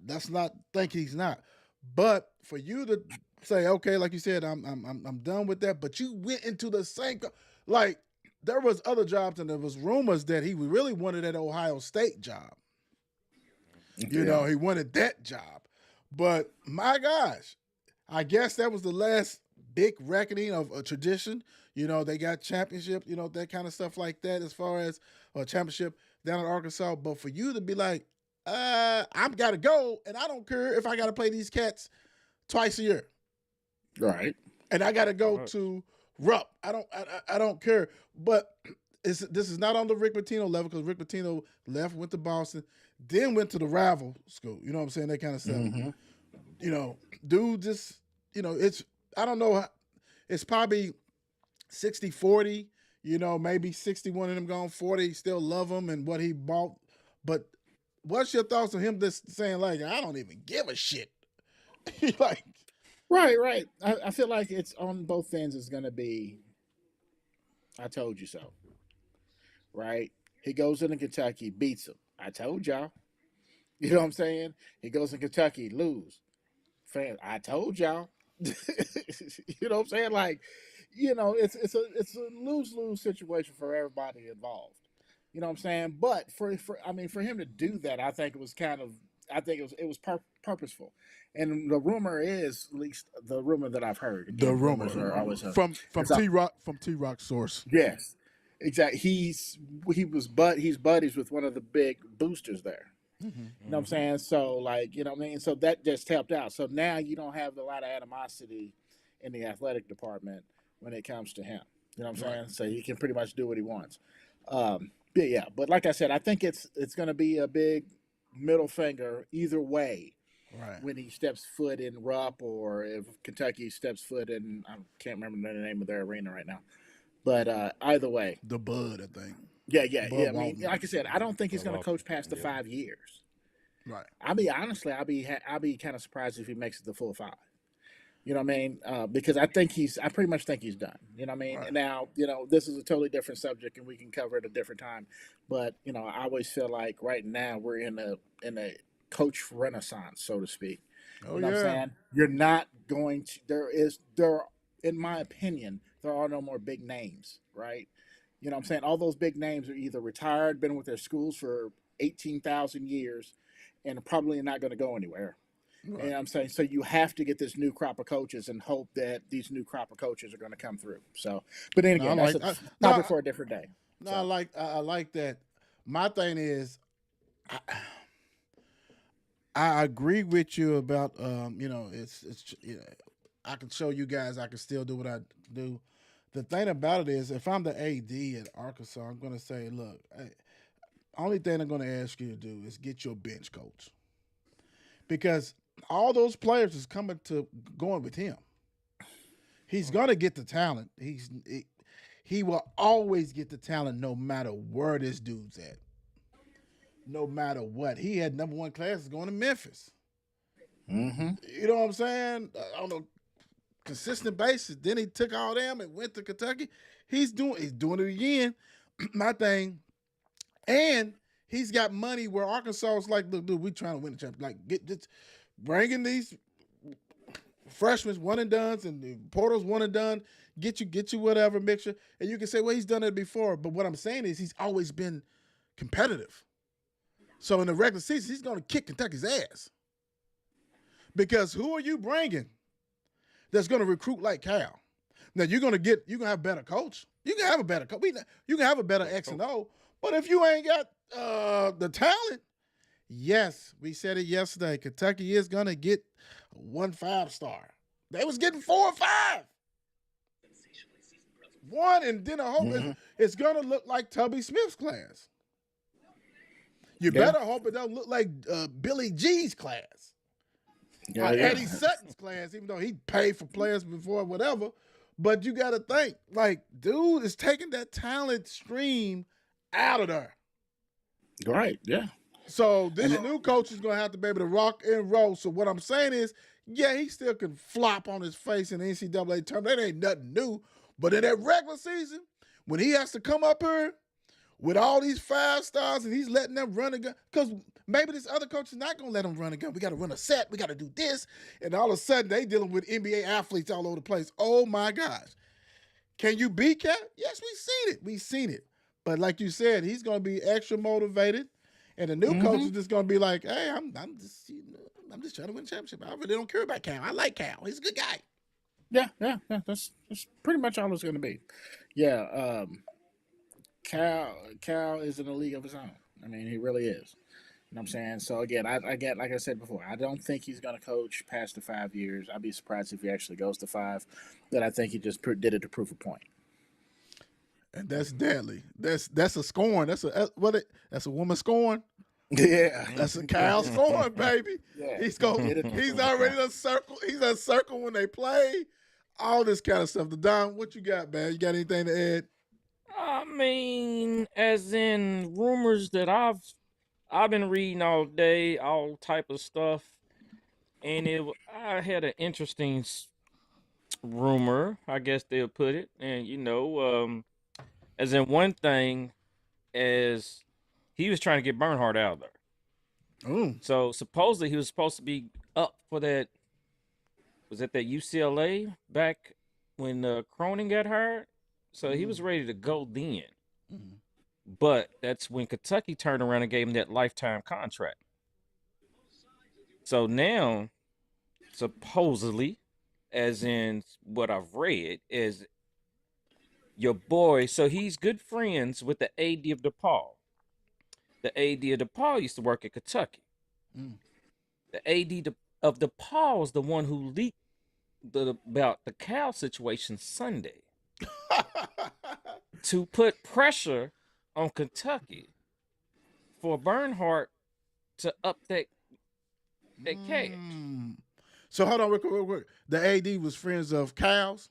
think he's not. But for you to say, okay, like you said, I'm done with that. But you went into the same like there was other jobs, and there was rumors that he really wanted that Ohio State job. He wanted that job. But my gosh, I guess that was the last big reckoning of a tradition. They got championship, that kind of stuff like that as far as a championship down in Arkansas. But for you to be like, I've got to go, and I don't care if I got to play these cats twice a year. Right. And I got to go to Rupp. I don't care. But this is not on the Rick Pitino level, because Rick Pitino left, went to Boston, then went to the rival school. You know what I'm saying? That kind of stuff. Mm-hmm. Dude just, it's, I don't know. It's probably 60-40, maybe 61 of them gone, 40 still love him and what he bought. But what's your thoughts on him just saying, like, I don't even give a shit? Like, right. I feel like it's on both ends. It's going to be, I told you so. Right? He goes into Kentucky, beats him. I told y'all. You know what I'm saying? He goes in Kentucky, lose. Fans, I told y'all. You know what I'm saying? Like, it's a lose-lose situation for everybody involved. You know what I'm saying? But for him to do that, I think it was purposeful. And the rumor is, at least the rumor that I've heard. Again, the rumors are always from T-Rock source. Yes, exactly. He's buddies with one of the big boosters there. Mm-hmm. You know what I'm saying? So, like, you know what I mean? So that just helped out. So now you don't have a lot of animosity in the athletic department when it comes to him. You know what I'm saying? So he can pretty much do what he wants. But like I said, I think it's going to be a big middle finger either way. Right. When he steps foot in Rupp, or if Kentucky steps foot in, I can't remember the name of their arena right now. But either way. The Bud, I think. Yeah. I mean, like I said, I don't think he's going to coach past the 5 years. Right. I'll be kind of surprised if he makes it the full 5. You know what I mean? Because I pretty much think he's done. You know what I mean? Right. Now, this is a totally different subject, and we can cover it at a different time. But I always feel like right now we're in a coach renaissance, so to speak. Oh, you know what I'm saying? You're not going to. In my opinion, there are no more big names, right? You know what I'm saying? All those big names are either retired, been with their schools for 18,000 years, and probably not going to go anywhere. Right. You know what I'm saying? So you have to get this new crop of coaches and hope that these new crop of coaches are going to come through. So, but then again, that's a topic for a different day. No, so. I like that. My thing is, I agree with you about it's I can show you guys I can still do what I do. The thing about it is, if I'm the AD at Arkansas, I'm going to say, look, only thing I'm going to ask you to do is get your bench coach, because all those players is going with him. He's going to get the talent. He will always get the talent, no matter where this dude's at. No matter what. He had number 1 classes going to Memphis. Mm-hmm. You know what I'm saying? On a consistent basis. Then he took all them and went to Kentucky. He's doing it again. My thing. And he's got money where Arkansas is like, look, dude, we trying to win the championship. Like, bringing these freshmen one and dones and the portals one and done, get you whatever mixture. And you can say, well, he's done it before. But what I'm saying is he's always been competitive. So in the regular season, he's going to kick Kentucky's ass. Because who are you bringing that's going to recruit like Cal? Now, you're going to have a better coach. You can have a better coach. You can have a better X and O. But if you ain't got the talent, Yes, we said it yesterday. Kentucky is gonna get 1 5-star. They was getting 4 or 5. One, and then I hope it's gonna look like Tubby Smith's class. You better hope it don't look like Billy G's class. Eddie Sutton's class, even though he paid for players before, whatever. But you got to think, like, dude is taking that talent stream out of there. Right, yeah. So this new coach is going to have to be able to rock and roll. So what I'm saying is, yeah, he still can flop on his face in the NCAA tournament. That ain't nothing new. But in that regular season, when he has to come up here with all these 5 stars and he's letting them run a gun, because maybe this other coach is not going to let them run a gun. We got to run a set. We got to do this. And all of a sudden, they dealing with NBA athletes all over the place. Oh, my gosh. Can you beat Cal? Yes, we've seen it. But like you said, he's going to be extra motivated. And the new coach is just going to be like, hey, I'm just trying to win a championship. I really don't care about Cal. I like Cal. He's a good guy. Yeah. That's pretty much all it's going to be. Yeah, Cal is in a league of his own. I mean, he really is. You know what I'm saying? So again, I get, like I said before, I don't think he's going to coach past the 5 years. I'd be surprised if he actually goes to 5. But I think he just did it to prove a point. And that's deadly. That's a scorn. That's a woman scorn. Yeah, that's a Cal scorn, baby. Yeah. He's already a circle. He's a circle when they play. All this kind of stuff. The Don, what you got, man? You got anything to add? I mean, as in rumors that I've been reading all day, all type of stuff, and I had an interesting rumor, I guess they'll put it, and as in one thing, as he was trying to get Bernhardt out of there. So supposedly he was supposed to be up for that. Was it that UCLA back when Cronin got hired? So he was ready to go then. But that's when Kentucky turned around and gave him that lifetime contract. So now, supposedly, as in what I've read, is your boy, so he's good friends with the AD of DePaul. The AD of DePaul used to work at Kentucky. The AD of DePaul is the one who leaked about the Cal situation Sunday to put pressure on Kentucky for Bernhardt to up that cash. So hold on, real quick. The AD was friends of Cal's?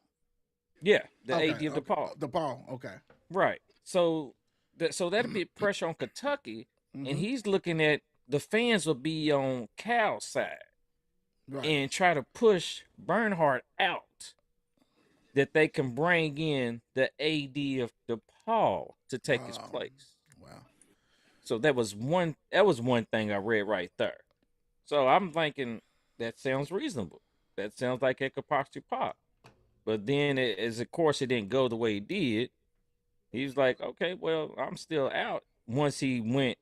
Yeah, the AD of DePaul. DePaul, okay. Right. So that'd be pressure on Kentucky, and he's looking at the fans will be on Cal's side. Right. And try to push Bernhardt out that they can bring in the AD of DePaul to take his place. Wow. So that was one thing I read right there. So I'm thinking that sounds reasonable. That sounds like it could possibly pop. But then of course it didn't go the way it did. He was like, okay, well, I'm still out once he went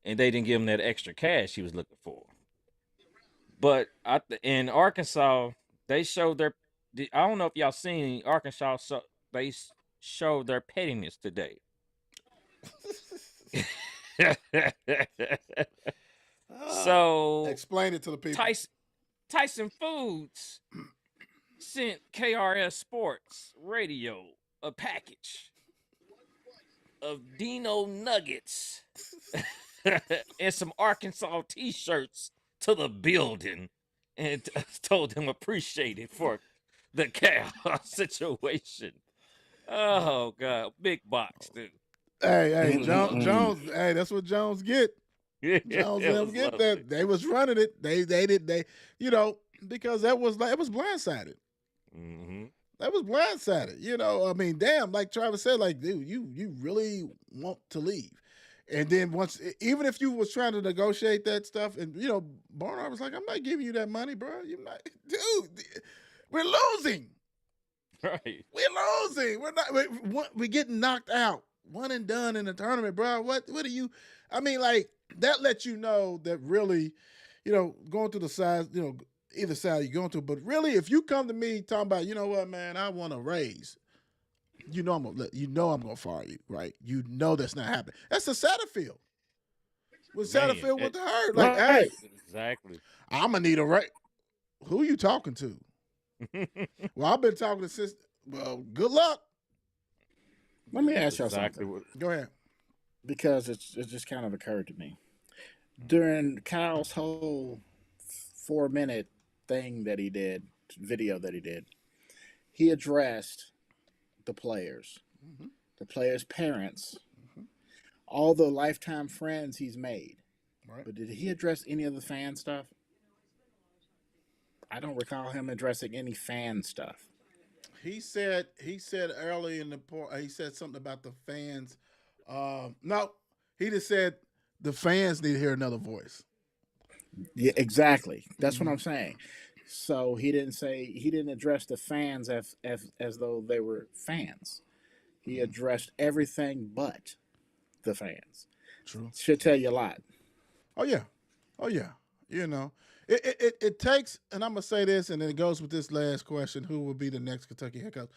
and they didn't give him that extra cash he was looking for. But in Arkansas, they showed I don't know if y'all seen Arkansas, so they showed their pettiness today. So explain it to the people. Tyson Foods sent KRS Sports Radio a package of Dino Nuggets and some Arkansas t-shirts to the building and told them appreciate it for the Cal situation. Oh God, big box, dude. Hey, Jones. Hey, that's what Jones get. Jones let get that. They was running it. They did. Because it was blindsided. That was blindsided. I mean, damn. Like Travis said, like, dude, you really want to leave. And then even if you was trying to negotiate that stuff, and Barnard was like, "I'm not giving you that money, bro. You're not, dude. We're losing. Right? We're losing. We're getting knocked out, one and done in the tournament, bro. What are you? I mean, like that lets you know that really, going through the sides, either side you're going to. But really, if you come to me talking about, you know what, man, I want a raise. I'm gonna fire you, right? That's not happening. That's the Satterfield. When Man, Satterfield went to her, like, hey, exactly. I'm gonna need a right. Who you talking to? Well, I've been talking to since. Well, good luck. Let me ask y'all Exactly something, what. because it just kind of occurred to me during Kyle's whole 4 minute thing that he did, video that he did. He addressed the players, Mhm. the players' parents, Mhm. all the lifetime friends he's made. Right. But did he address any of the fan stuff? I don't recall him addressing any fan stuff. He said early in the point. He said something about the fans. No, he just said the fans need to hear another voice. Yeah, exactly. That's what Mhm. I'm saying. So he didn't address the fans as though they were fans. He addressed everything but the fans. True. Should tell you a lot. Oh yeah. Oh yeah. You know, it takes, and I'm gonna say this, and then it goes with this last question: who will be the next Kentucky head coach?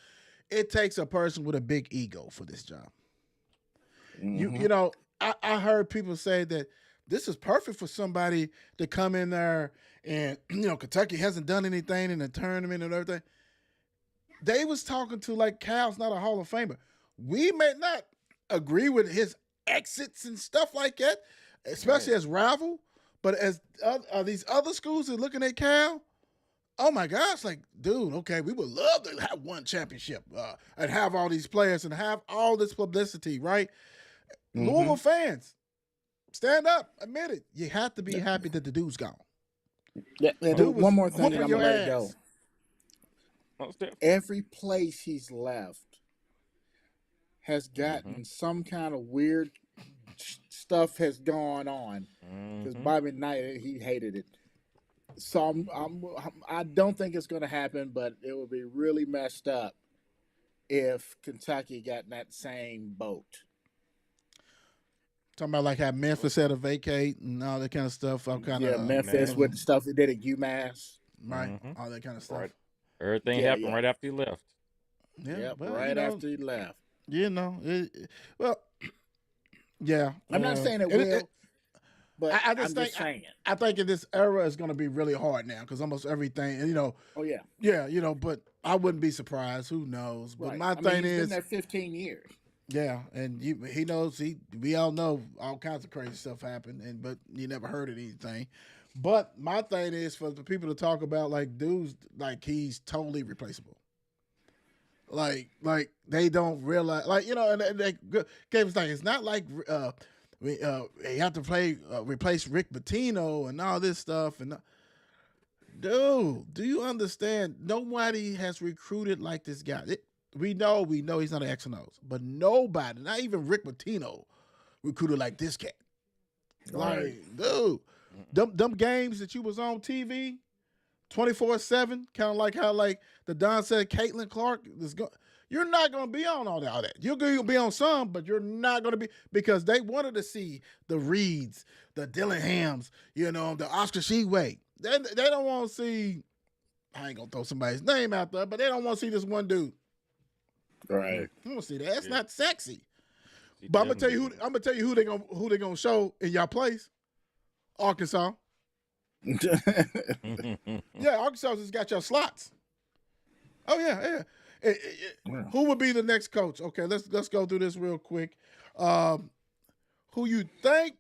It takes a person with a big ego for this job. You know, I heard people say that this is perfect for somebody to come in there, and Kentucky hasn't done anything in the tournament and everything. They was talking to, like, Cal's not a Hall of Famer. We may not agree with his exits and stuff like that, especially as rival, but as these other schools are looking at Cal, oh my gosh, like, dude, okay, we would love to have one championship and have all these players and have all this publicity, right? Louisville fans, stand up, admit it. You have to be happy that the dude's gone. Yeah, Dude was one more thing, and whooping I'm your gonna let it go. ass. Every place he's left has gotten some kind of weird stuff has gone on. Because Bobby Knight, he hated it. So I don't think it's going to happen, but it would be really messed up if Kentucky got in that same boat. Talking about like how Memphis had to vacate and all that kind of stuff. All kind of Memphis with the stuff they did at UMass, right? All that kind of stuff. Right. Everything happened right after he left. Yeah, well, right after he left. Yeah. I'm not saying it will, but I just think saying it. I think in this era is going to be really hard now because almost everything, Oh yeah. Yeah, but I wouldn't be surprised. Who knows? But my thing he's is, been there 15 years. Yeah, and he knows we all know all kinds of crazy stuff happened, but you never heard of anything. But my thing is for the people to talk about, like, dudes, like, he's totally replaceable. Like they don't realize, like, and they Gabe's like, it's not like you have to replace Rick Pitino and all this stuff. And dude, do you understand? Nobody has recruited like this guy. We know he's not an X and O's, but nobody, not even Rick Pitino, recruited like this cat. Like, dude, them games that you was on TV 24/7, kind of like how, like, the Don said, Caitlin Clark you're not going to be on all that. You're going to be on some, but you're not going to be, because they wanted to see the Reeds, the Dillinghams, the Oscar Sheway. They don't want to see, I ain't going to throw somebody's name out there, but they don't want to see this one dude. Right. I don't see that. That's not sexy. But I'm gonna tell you who they gonna show in y'all place. Arkansas. Yeah, Arkansas just got your slots. Oh yeah. Who would be the next coach? Okay, let's go through this real quick. Who you think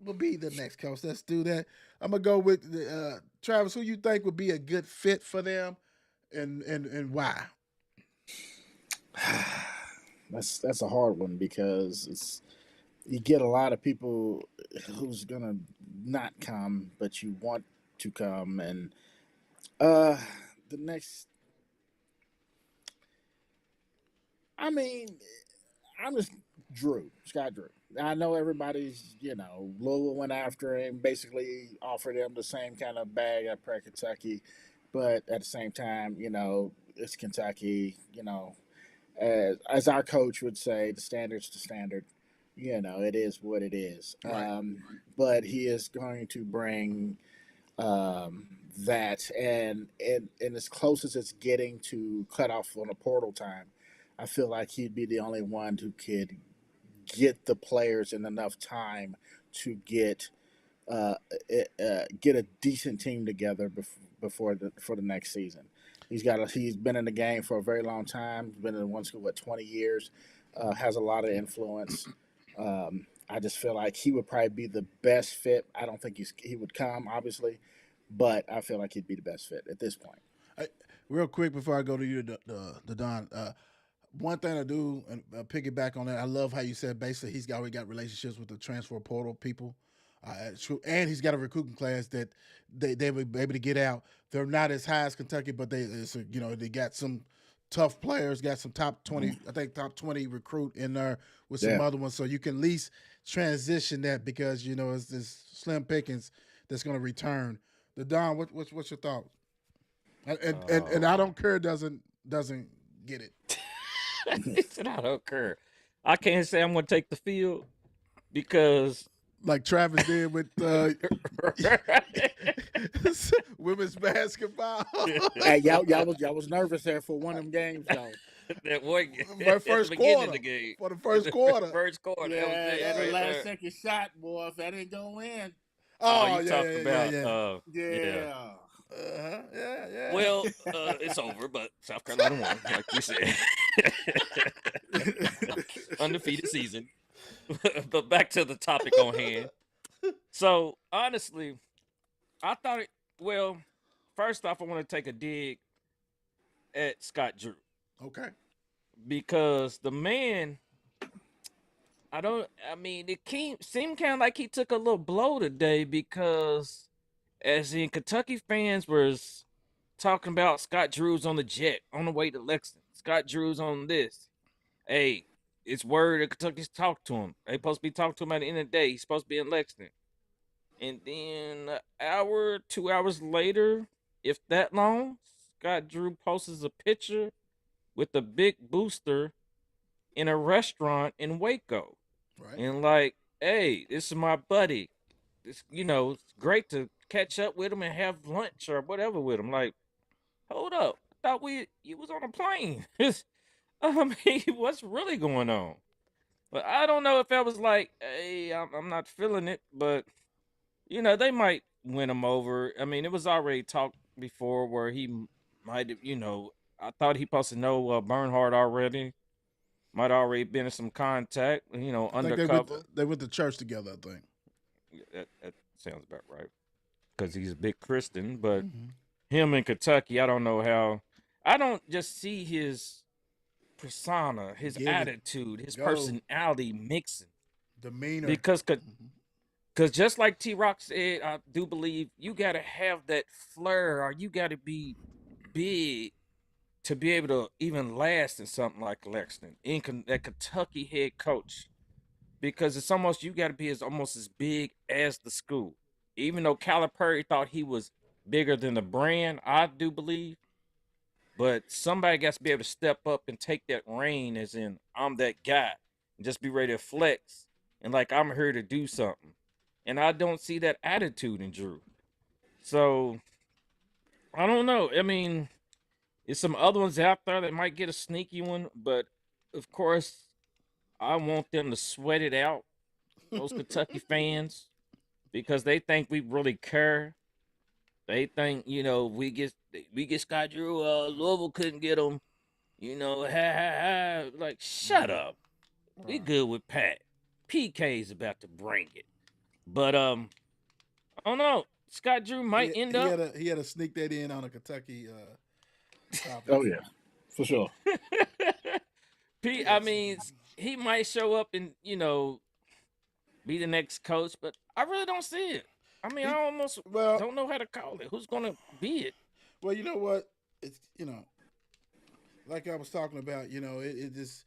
will be the next coach? Let's do that. I'm gonna go with Travis. Who you think would be a good fit for them, and why? That's a hard one because you get a lot of people who's gonna not come, but you want to come, and the next. I mean, I'm just Scott Drew. I know everybody's, Louisville went after him, basically offered him the same kind of bag at Pratt, Kentucky, but at the same time, it's Kentucky, as our coach would say, the standard's the standard. It is what it is. Right. But he is going to bring that, and as close as it's getting to cut off on a portal time, I feel like he'd be the only one who could get the players in enough time to get a decent team together for the next season. He's been in the game for a very long time. He's been in one school 20 years. Has a lot of influence. I just feel like he would probably be the best fit. I don't think he would come, obviously, but I feel like he'd be the best fit at this point. Real quick before I go to you, the Don. One thing I do and piggyback on that, I love how you said basically he's already got relationships with the transfer portal people. And he's got a recruiting class that they will be able to get out. They're not as high as Kentucky, but they got some tough players, got some top 20, I think top 20 recruit in there with some other ones. So you can at least transition that because, it's this slim pickings that's going to return. The Don, what's your thoughts? And I don't care doesn't get it. He said, I don't care. I can't say I'm going to take the field because like Travis did with women's basketball. Hey, y'all was nervous there for one of them games, though. That one, for first quarter. Of the game. For the first quarter. First quarter. Yeah, that the was last second shot, boy. If that didn't go in. Oh, you talked about. Yeah. Well, it's over, but South Carolina won, like you said. Undefeated season. But back to the topic on hand. So, honestly, I thought first off, I want to take a dig at Scott Drew. Okay. Because the man, it seemed kind of like he took a little blow today because as in Kentucky fans was talking about Scott Drew's on the jet on the way to Lexington. Scott Drew's on this. Hey, it's word that Kentucky's talked to him. They supposed to be talking to him at the end of the day. He's supposed to be in Lexington. And then an hour, 2 hours later, if that long, Scott Drew posts a picture with a big booster in a restaurant in Waco. Right. And like, hey, this is my buddy. It's great to catch up with him and have lunch or whatever with him. Like, hold up. I thought you was on a plane. What's really going on? But I don't know if I was like, hey, I'm not feeling it, but they might win him over. I mean, it was already talked before where he might have, I thought he supposed to know Bernhard already. Might already been in some contact, undercover. They went to church together, I think. That sounds about right. Because he's a big Christian, but him in Kentucky, I don't know how. I don't just see his persona, his attitude, his personality mixing. Demeanor. Because just like T-Rock said, I do believe you got to have that flair or you got to be big to be able to even last in something like Lexington, that Kentucky head coach. Because it's almost, you got to be almost as big as the school. Even though Calipari thought he was bigger than the brand, I do believe. But somebody got to be able to step up and take that reign as in, I'm that guy. And just be ready to flex. And like, I'm here to do something. And I don't see that attitude in Drew. So, I don't know. I mean, there's some other ones out there that might get a sneaky one. But, of course, I want them to sweat it out, those Kentucky fans, because they think we really care. They think, we get Scott Drew, Louisville couldn't get him, like, shut up. We good with Pat. PK's about to bring it. But, I don't know. Scott Drew might end up. He had to sneak that in on a Kentucky topic. Oh, yeah, for sure. He might show up and, be the next coach, but I really don't see it. I mean, I almost don't know how to call it. Who's going to be it? Well, you know what? It's, like I was talking about, it just,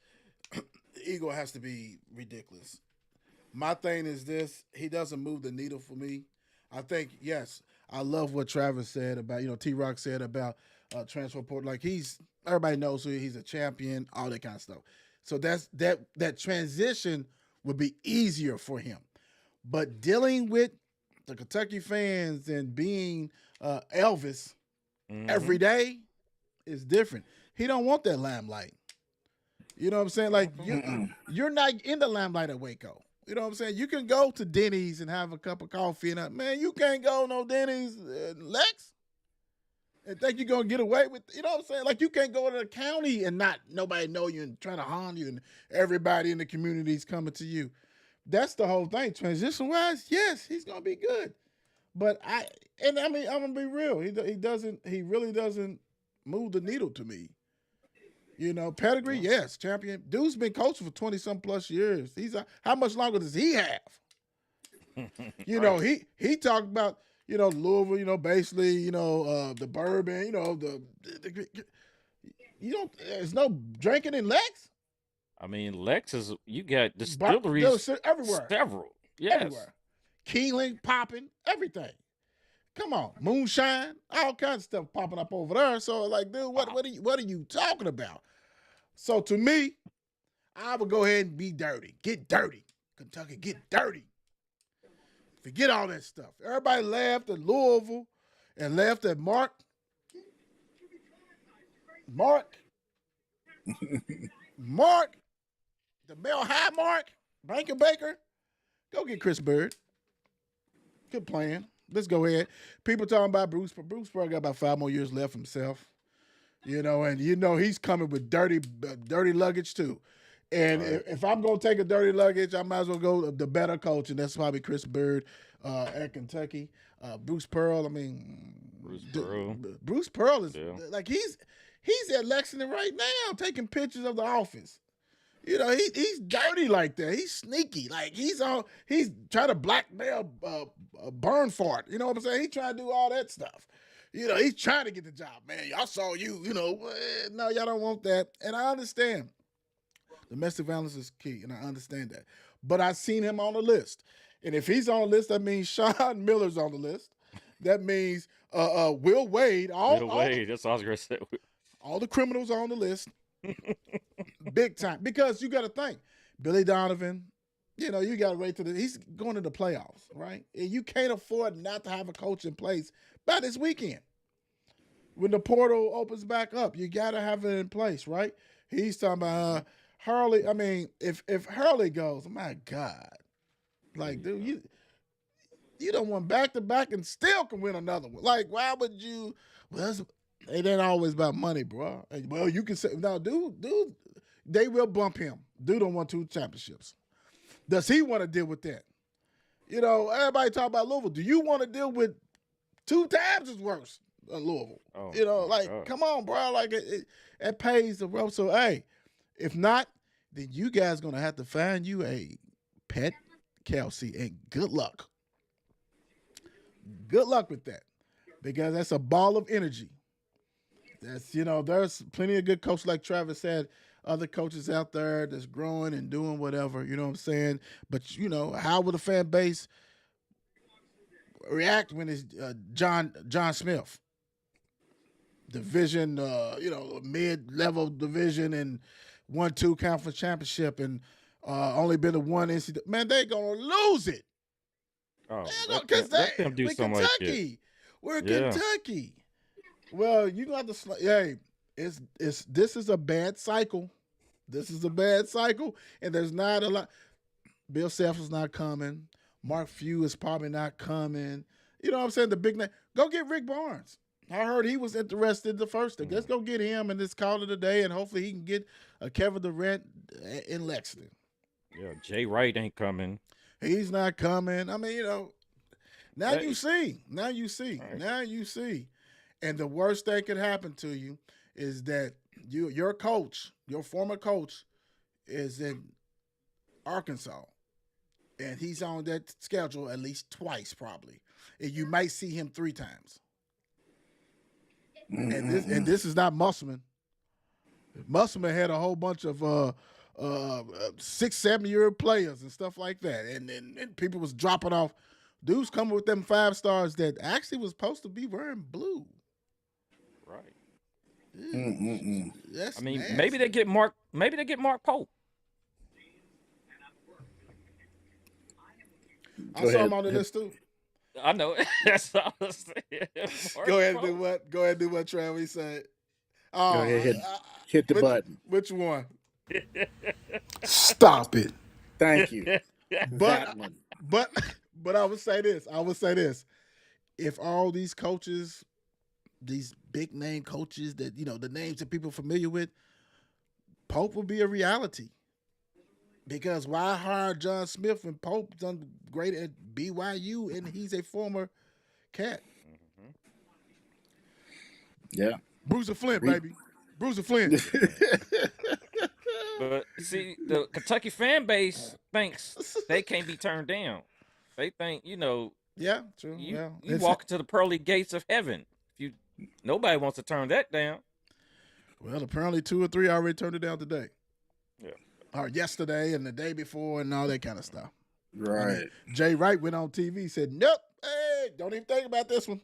the ego has to be ridiculous. My thing is this, he doesn't move the needle for me. I think, yes, I love what Travis said about, T-Rock said about transfer portal. Like everybody knows who he's a champion, all that kind of stuff. So that transition would be easier for him. But dealing with the Kentucky fans and being Elvis every day is different. He don't want that limelight. You know what I'm saying? Like you're not in the limelight at Waco. You know what I'm saying? You can go to Denny's and have a cup of coffee, and man, you can't go no Denny's, Lex, and think you're gonna get away with. You know what I'm saying? Like you can't go to the county and not nobody know you and trying to harm you, and everybody in the community is coming to you. That's the whole thing. Transition wise, yes, he's gonna be good. But I mean, I'm gonna be real. He really doesn't move the needle to me. You know, pedigree, yes, champion. Dude's been coaching for 20 some plus years. How much longer does he have? You know, he talked about, you know, Louisville, you know, basically, you know, the bourbon, you know, you don't, there's no drinking in Lex. I mean, Lex is, you got distilleries everywhere. Several. Yes. Everywhere. Keeling, popping, everything. Come on, moonshine, all kinds of stuff popping up over there. So, like, dude, what are you talking about? So, to me, I would go ahead and be dirty. Get dirty. Kentucky, get dirty. Forget all that stuff. Everybody laughed at Louisville and laughed at Mark. The Mel High Mark, Banker Baker. Go get Chris Bird. Good plan. Let's go ahead. People talking about Bruce, but Bruce probably got about 5 more years left himself. You know, and you know he's coming with dirty luggage too. And if I'm going to take a dirty luggage, I might as well go the better coach, and that's probably Chris Bird at Kentucky. Bruce Pearl, I mean, Bruce Pearl is like he's at Lexington right now taking pictures of the office. You know, he's dirty like that. He's sneaky. Like he's trying to blackmail Burnfart. You know what I'm saying? He's trying to do all that stuff. You know, he's trying to get the job. Man, y'all saw you, you know. No, y'all don't want that. And I understand. Domestic violence is key, and I understand that. But I've seen him on the list. And if he's on the list, that means Sean Miller's on the list. That means Will Wade. That's all I was going to say. All the criminals are on the list. Big time. Because you got to think, Billy Donovan, you know, you got to wait till he's going to the playoffs, right? And you can't afford not to have a coach in place by this weekend. When the portal opens back up, you got to have it in place, right? He's talking about Hurley. I mean, if Hurley goes, my God. Like, dude, you don't want back-to-back and still can win another one. Like, why would you? Well, it ain't always about money, bro. Well, you can say, no, dude, they will bump him. Dude don't want 2 championships. Does he want to deal with that? You know, everybody talk about Louisville. Do you want to deal with 2 times as worse than Louisville? Oh, you know, like, come on, bro. Like, it pays the rope. So, hey, if not, then you guys going to have to find you a pet, Kelsey, and good luck. Good luck with that, because that's a ball of energy. That's, you know, there's plenty of good coaches, like Travis said, other coaches out there that's growing and doing whatever, you know what I'm saying? But, you know, how will the fan base react when it's John Smith? Division, you know, mid-level division and 1-2 conference championship and only been to 1 NCAA. Man, they're going to lose it. Oh, let them do so much shit. We're in Kentucky. Well, you gonna have to. Hey, this is a bad cycle. This is a bad cycle, and there's not a lot. Bill Self is not coming. Mark Few is probably not coming. You know what I'm saying? The big name. Go get Rick Barnes. I heard he was interested the first thing. Let's go get him and just call it a day, and hopefully he can get Kevin Durant in Lexington. Yeah, Jay Wright ain't coming. He's not coming. I mean, you know, now you see. And the worst thing could happen to you is that your coach, your former coach, is in Arkansas. And he's on that schedule at least twice, probably. And you might see him 3 times. And this is not Musselman. Musselman had a whole bunch of 6-7-year players and stuff like that. And people was dropping off. Dudes coming with them 5 stars that actually was supposed to be wearing blue. Right. That's I mean, nasty. maybe they get Mark Pope. I saw him on the list too. I know. That's what I was saying. Go ahead and do what? Go ahead and do what Travis said. Oh, go ahead, hit the button. Which one? Stop it. Thank you. But That one. but I would say this. If all these coaches, these big name coaches that the names that people are familiar with, Pope will be a reality. Because why hire John Smith when Pope done great at BYU and he's a former Cat? Yeah. Bruiser Flint, baby. Bruiser Flint. But see, the Kentucky fan base thinks they can't be turned down. They think, Yeah, true. you walk into the pearly gates of heaven. Nobody wants to turn that down. Well, apparently 2 or 3 already turned it down today. Yeah. Or yesterday and the day before and all that kind of stuff. Right. Jay Wright went on TV, said, "Nope, hey, don't even think about this one."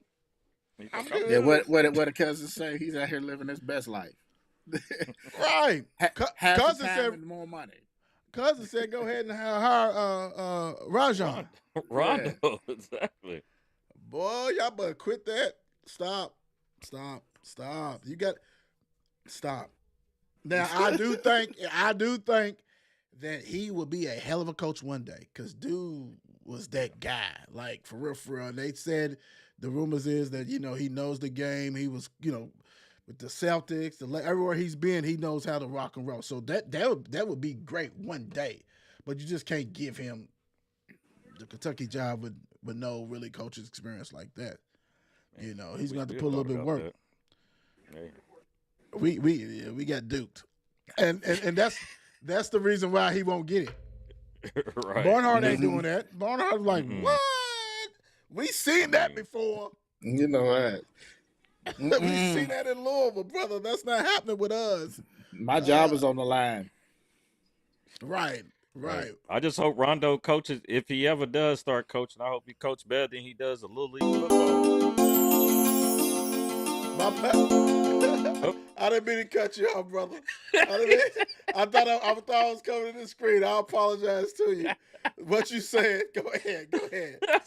I'm good. Yeah, what the cousin say? He's out here living his best life. Right. Half Cousin the time said, and more money. Cousin said, "Go ahead and hire Rajon." Rondo, exactly. Boy, y'all better quit that. Stop. You got stop. Now I do think that he will be a hell of a coach one day, because dude was that guy, like for real. And they said the rumors is that he knows the game. He was with the Celtics, everywhere he's been, he knows how to rock and roll. So that would be great one day, but you just can't give him the Kentucky job with no really coach's experience like that. He's going to have to put a little bit of work. Hey. We got duped, and that's the reason why he won't get it. Right. Barnhart ain't doing that. Barnhart's like, what? We seen that before. You know what? We seen that in Louisville, brother. That's not happening with us. My job is on the line. Right. I just hope Rondo coaches, if he ever does start coaching, I hope he coaches better than he does a Little League football. My bad. I didn't mean to cut you off, brother. I thought I was coming to the screen. I apologize to you. What you said? Go ahead.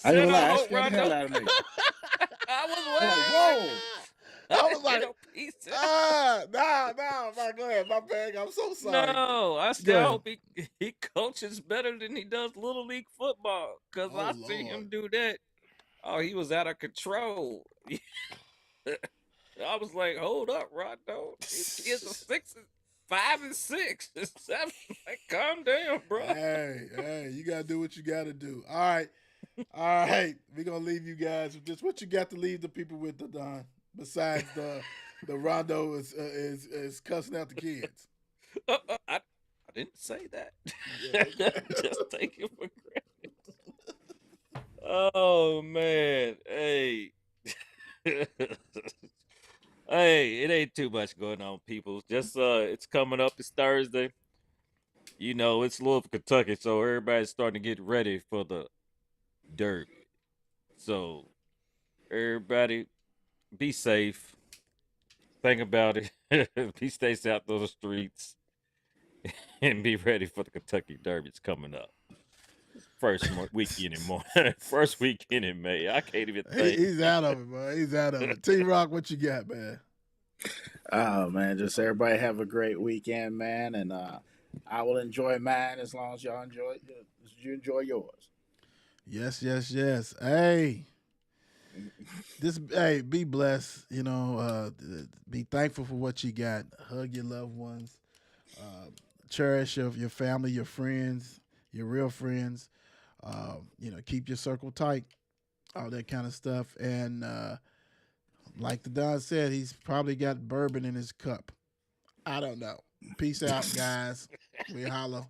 I didn't lie. That scared the hell out of me. I was like, whoa. I was like, nah, go ahead. My bad. I'm so sorry. No, I still hope he coaches better than he does Little League football, because I see him do that. Oh, he was out of control. I was like, hold up, Rondo. These kids are 5 and 6 and 7. Like, calm down, bro. Hey, you gotta do what you gotta do. All right. We're gonna leave you guys with just what you got to leave the people with, Don. Besides the Rondo is cussing out the kids. I didn't say that. Yeah. Just take it for granted. Oh man, hey. Hey, it ain't too much going on, people. Just it's coming up. It's Thursday. It's Louisville, Kentucky, so everybody's starting to get ready for the derby. So everybody, be safe. Think about it. Be safe out those streets, and be ready for the Kentucky Derby. It's coming up. First weekend in May. I can't even think. He's out of it, bro. He's out of it. T-Rock, what you got, man? Oh, man, just everybody have a great weekend, man, and I will enjoy mine as long as you enjoy yours. Yes. Hey, be blessed. Be thankful for what you got. Hug your loved ones. Cherish your family, your friends, your real friends. Keep your circle tight, all that kind of stuff. And like the Don said, he's probably got bourbon in his cup. I don't know. Peace out, guys. We holla.